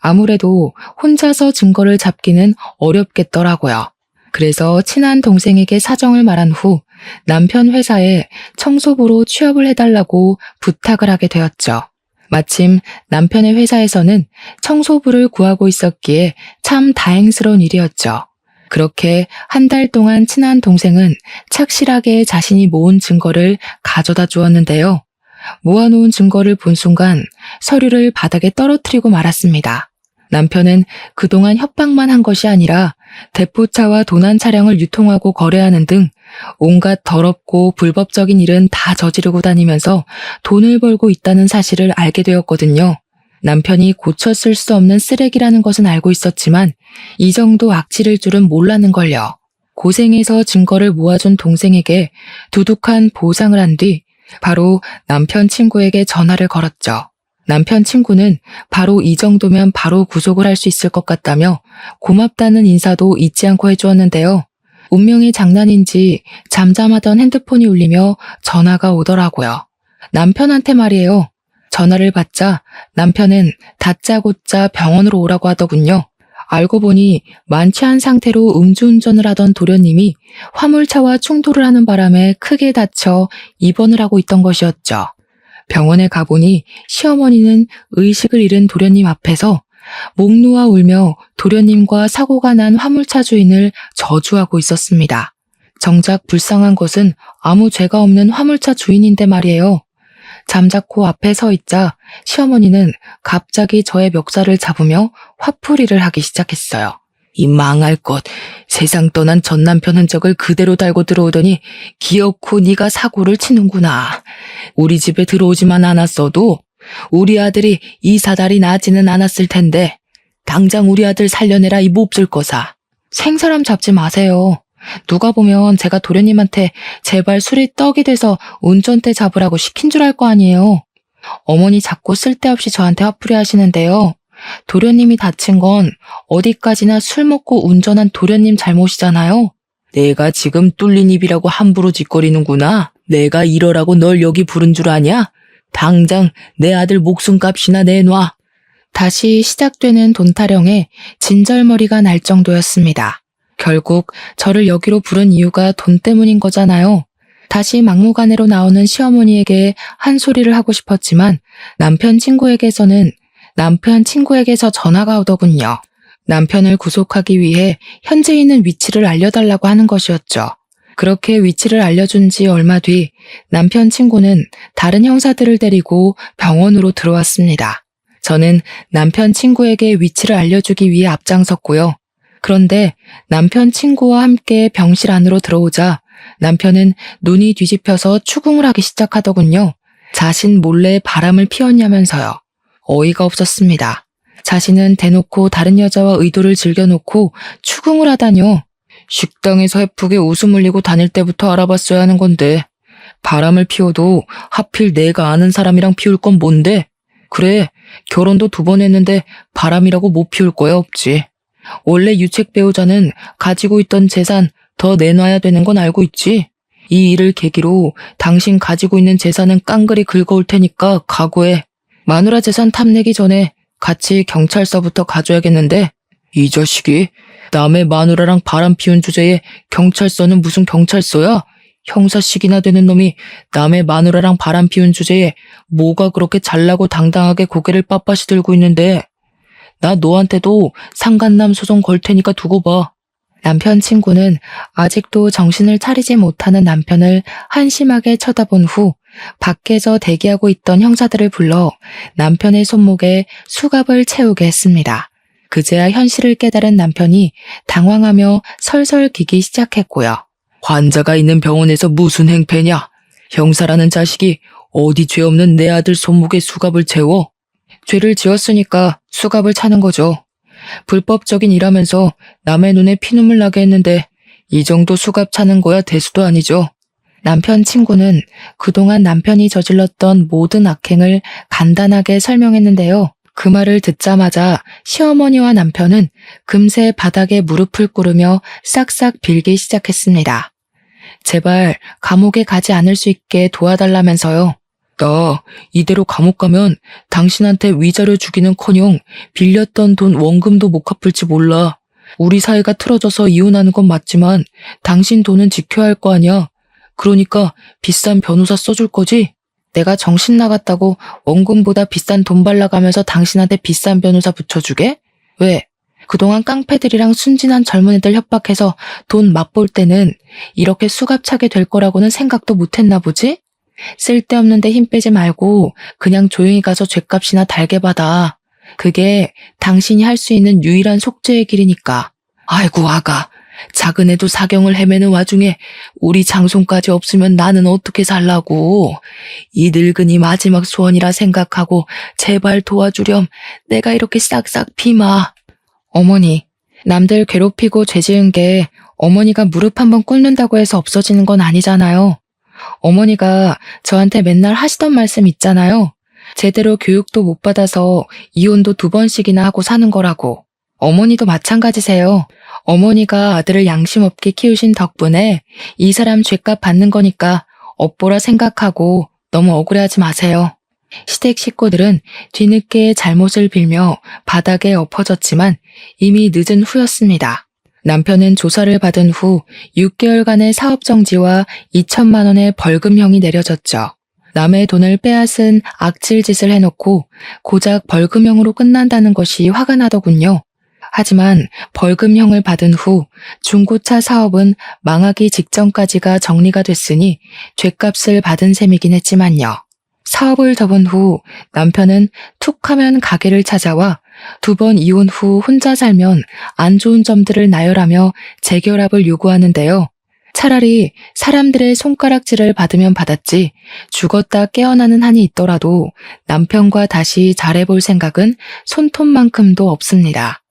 [SPEAKER 1] 아무래도 혼자서 증거를 잡기는 어렵겠더라고요. 그래서 친한 동생에게 사정을 말한 후 남편 회사에 청소부로 취업을 해달라고 부탁을 하게 되었죠. 마침 남편의 회사에서는 청소부를 구하고 있었기에 참 다행스러운 일이었죠. 그렇게 한 달 동안 친한 동생은 착실하게 자신이 모은 증거를 가져다 주었는데요. 모아놓은 증거를 본 순간 서류를 바닥에 떨어뜨리고 말았습니다. 남편은 그동안 협박만 한 것이 아니라 대포차와 도난 차량을 유통하고 거래하는 등 온갖 더럽고 불법적인 일은 다 저지르고 다니면서 돈을 벌고 있다는 사실을 알게 되었거든요. 남편이 고쳐 쓸 수 없는 쓰레기라는 것은 알고 있었지만 이 정도 악질일 줄은 몰랐는걸요. 고생해서 증거를 모아준 동생에게 두둑한 보상을 한 뒤 바로 남편 친구에게 전화를 걸었죠. 남편 친구는 바로 이 정도면 바로 구속을 할 수 있을 것 같다며 고맙다는 인사도 잊지 않고 해주었는데요. 운명의 장난인지 잠잠하던 핸드폰이 울리며 전화가 오더라고요. 남편한테 말이에요. 전화를 받자 남편은 다짜고짜 병원으로 오라고 하더군요. 알고 보니 만취한 상태로 음주운전을 하던 도련님이 화물차와 충돌을 하는 바람에 크게 다쳐 입원을 하고 있던 것이었죠. 병원에 가보니 시어머니는 의식을 잃은 도련님 앞에서 목 놓아 울며 도련님과 사고가 난 화물차 주인을 저주하고 있었습니다. 정작 불쌍한 것은 아무 죄가 없는 화물차 주인인데 말이에요. 잠자코 앞에 서 있자 시어머니는 갑자기 저의 멱살을 잡으며 화풀이를 하기 시작했어요. 이 망할 것, 세상 떠난 전 남편 흔적을 그대로 달고 들어오더니 기어코 네가 사고를 치는구나. 우리 집에 들어오지만 않았어도 우리 아들이 이 사달이 나지는 않았을 텐데 당장 우리 아들 살려내라 이 몹쓸 거사. 생사람 잡지 마세요. 누가 보면 제가 도련님한테 제발 술이 떡이 돼서 운전대 잡으라고 시킨 줄 알 거 아니에요. 어머니 자꾸 쓸데없이 저한테 화풀이 하시는데요. 도련님이 다친 건 어디까지나 술 먹고 운전한 도련님 잘못이잖아요. 내가 지금 뚫린 입이라고 함부로 짓거리는구나. 내가 이러라고 널 여기 부른 줄 아냐? 당장 내 아들 목숨값이나 내놔. 다시 시작되는 돈 타령에 진절머리가 날 정도였습니다. 결국 저를 여기로 부른 이유가 돈 때문인 거잖아요. 다시 막무가내로 나오는 시어머니에게 한 소리를 하고 싶었지만 남편 친구에게서 전화가 오더군요. 남편을 구속하기 위해 현재 있는 위치를 알려달라고 하는 것이었죠. 그렇게 위치를 알려준 지 얼마 뒤 남편 친구는 다른 형사들을 데리고 병원으로 들어왔습니다. 저는 남편 친구에게 위치를 알려주기 위해 앞장섰고요. 그런데 남편 친구와 함께 병실 안으로 들어오자 남편은 눈이 뒤집혀서 추궁을 하기 시작하더군요. 자신 몰래 바람을 피웠냐면서요. 어이가 없었습니다. 자신은 대놓고 다른 여자와 의도를 즐겨놓고 추궁을 하다뇨. 식당에서 해프게 웃음 흘리고 다닐 때부터 알아봤어야 하는 건데 바람을 피워도 하필 내가 아는 사람이랑 피울 건 뭔데? 그래, 결혼도 2번 했는데 바람이라고 못 피울 거야 없지. 원래 유책 배우자는 가지고 있던 재산 더 내놔야 되는 건 알고 있지. 이 일을 계기로 당신 가지고 있는 재산은 깡그리 긁어올 테니까 각오해. 마누라 재산 탐내기 전에 같이 경찰서부터 가줘야겠는데 이 자식이 남의 마누라랑 바람 피운 주제에 경찰서는 무슨 경찰서야? 형사식이나 되는 놈이 남의 마누라랑 바람 피운 주제에 뭐가 그렇게 잘나고 당당하게 고개를 빳빳이 들고 있는데 나 너한테도 상간남 소송 걸 테니까 두고 봐. 남편 친구는 아직도 정신을 차리지 못하는 남편을 한심하게 쳐다본 후 밖에서 대기하고 있던 형사들을 불러 남편의 손목에 수갑을 채우게 했습니다. 그제야 현실을 깨달은 남편이 당황하며 설설 기기 시작했고요. 환자가 있는 병원에서 무슨 행패냐? 형사라는 자식이 어디 죄 없는 내 아들 손목에 수갑을 채워? 죄를 지었으니까 수갑을 차는 거죠. 불법적인 일하면서 남의 눈에 피눈물 나게 했는데 이 정도 수갑 차는 거야 대수도 아니죠. 남편 친구는 그동안 남편이 저질렀던 모든 악행을 간단하게 설명했는데요. 그 말을 듣자마자 시어머니와 남편은 금세 바닥에 무릎을 꿇으며 싹싹 빌기 시작했습니다. 제발 감옥에 가지 않을 수 있게 도와달라면서요. 나 이대로 감옥 가면 당신한테 위자료 주기는커녕 빌렸던 돈 원금도 못 갚을지 몰라. 우리 사이가 틀어져서 이혼하는 건 맞지만 당신 돈은 지켜야 할 거 아니야. 그러니까 비싼 변호사 써줄 거지? 내가 정신 나갔다고 원금보다 비싼 돈 발라가면서 당신한테 비싼 변호사 붙여주게? 왜? 그동안 깡패들이랑 순진한 젊은 애들 협박해서 돈 맛볼 때는 이렇게 수갑차게 될 거라고는 생각도 못했나 보지? 쓸데없는데 힘 빼지 말고 그냥 조용히 가서 죗값이나 달게 받아. 그게 당신이 할 수 있는 유일한 속죄의 길이니까. 아이고 아가, 작은 애도 사경을 헤매는 와중에 우리 장손까지 없으면 나는 어떻게 살라고. 이 늙은이 마지막 소원이라 생각하고 제발 도와주렴. 내가 이렇게 싹싹 비마. 어머니, 남들 괴롭히고 죄 지은 게 어머니가 무릎 한번 꿇는다고 해서 없어지는 건 아니잖아요. 어머니가 저한테 맨날 하시던 말씀 있잖아요. 제대로 교육도 못 받아서 이혼도 2번씩이나 하고 사는 거라고. 어머니도 마찬가지세요. 어머니가 아들을 양심 없게 키우신 덕분에 이 사람 죗값 받는 거니까 업보라 생각하고 너무 억울해하지 마세요. 시댁 식구들은 뒤늦게 잘못을 빌며 바닥에 엎어졌지만 이미 늦은 후였습니다. 남편은 조사를 받은 후 6개월간의 사업정지와 2천만 원의 벌금형이 내려졌죠. 남의 돈을 빼앗은 악질짓을 해놓고 고작 벌금형으로 끝난다는 것이 화가 나더군요. 하지만 벌금형을 받은 후 중고차 사업은 망하기 직전까지가 정리가 됐으니 죗값을 받은 셈이긴 했지만요. 사업을 접은 후 남편은 툭 하면 가게를 찾아와 2번 이혼 후 혼자 살면 안 좋은 점들을 나열하며 재결합을 요구하는데요. 차라리 사람들의 손가락질을 받으면 받았지 죽었다 깨어나는 한이 있더라도 남편과 다시 잘해볼 생각은 손톱만큼도 없습니다.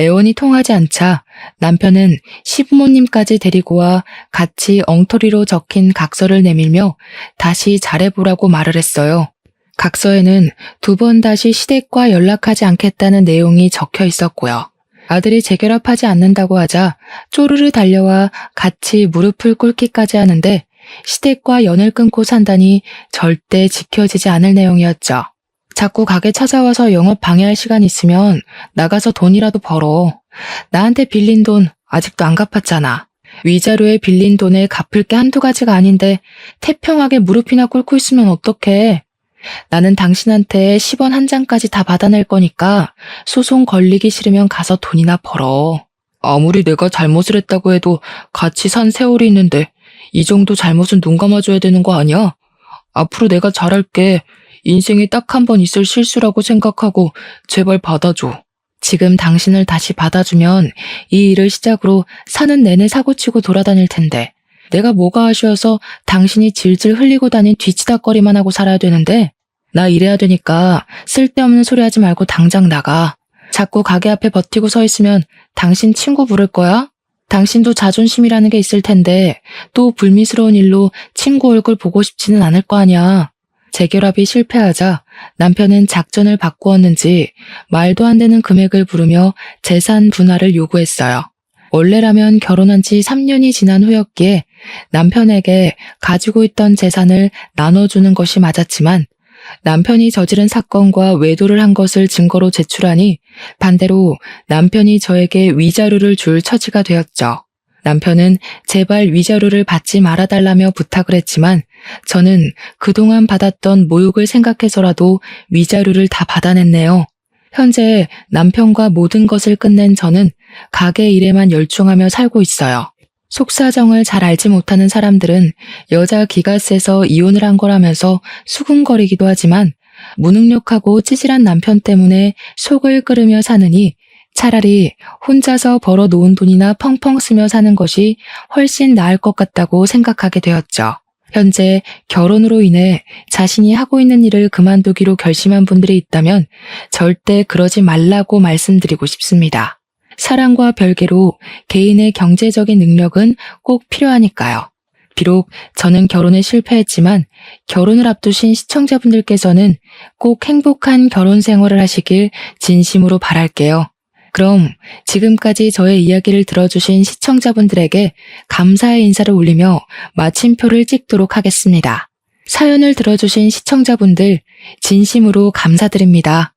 [SPEAKER 1] 애원이 통하지 않자 남편은 시부모님까지 데리고 와 같이 엉터리로 적힌 각서를 내밀며 다시 잘해보라고 말을 했어요. 각서에는 2번 다시 시댁과 연락하지 않겠다는 내용이 적혀 있었고요. 아들이 재결합하지 않는다고 하자 쪼르르 달려와 같이 무릎을 꿇기까지 하는데 시댁과 연을 끊고 산다니 절대 지켜지지 않을 내용이었죠. 자꾸 가게 찾아와서 영업 방해할 시간 있으면 나가서 돈이라도 벌어. 나한테 빌린 돈 아직도 안 갚았잖아. 위자료에 빌린 돈에 갚을 게 한두 가지가 아닌데 태평하게 무릎이나 꿇고 있으면 어떡해. 나는 당신한테 10원 한 장까지 다 받아낼 거니까 소송 걸리기 싫으면 가서 돈이나 벌어. 아무리 내가 잘못을 했다고 해도 같이 산 세월이 있는데 이 정도 잘못은 눈 감아줘야 되는 거 아니야? 앞으로 내가 잘할게. 인생에 딱 한 번 있을 실수라고 생각하고 제발 받아줘. 지금 당신을 다시 받아주면 이 일을 시작으로 사는 내내 사고치고 돌아다닐 텐데 내가 뭐가 아쉬워서 당신이 질질 흘리고 다닌 뒤치다거리만 하고 살아야 되는데 나 이래야 되니까 쓸데없는 소리 하지 말고 당장 나가. 자꾸 가게 앞에 버티고 서 있으면 당신 친구 부를 거야? 당신도 자존심이라는 게 있을 텐데 또 불미스러운 일로 친구 얼굴 보고 싶지는 않을 거 아니야. 재결합이 실패하자 남편은 작전을 바꾸었는지 말도 안 되는 금액을 부르며 재산 분할을 요구했어요. 원래라면 결혼한 지 3년이 지난 후였기에 남편에게 가지고 있던 재산을 나눠주는 것이 맞았지만 남편이 저지른 사건과 외도를 한 것을 증거로 제출하니 반대로 남편이 저에게 위자료를 줄 처지가 되었죠. 남편은 제발 위자료를 받지 말아달라며 부탁을 했지만 저는 그동안 받았던 모욕을 생각해서라도 위자료를 다 받아냈네요. 현재 남편과 모든 것을 끝낸 저는 가게 일에만 열중하며 살고 있어요. 속사정을 잘 알지 못하는 사람들은 여자 기가 세서 이혼을 한 거라면서 수군거리기도 하지만 무능력하고 찌질한 남편 때문에 속을 끓으며 사느니 차라리 혼자서 벌어놓은 돈이나 펑펑 쓰며 사는 것이 훨씬 나을 것 같다고 생각하게 되었죠. 현재 결혼으로 인해 자신이 하고 있는 일을 그만두기로 결심한 분들이 있다면 절대 그러지 말라고 말씀드리고 싶습니다. 사랑과 별개로 개인의 경제적인 능력은 꼭 필요하니까요. 비록 저는 결혼에 실패했지만 결혼을 앞두신 시청자분들께서는 꼭 행복한 결혼 생활을 하시길 진심으로 바랄게요. 그럼 지금까지 저의 이야기를 들어주신 시청자분들에게 감사의 인사를 올리며 마침표를 찍도록 하겠습니다. 사연을 들어주신 시청자분들 진심으로 감사드립니다.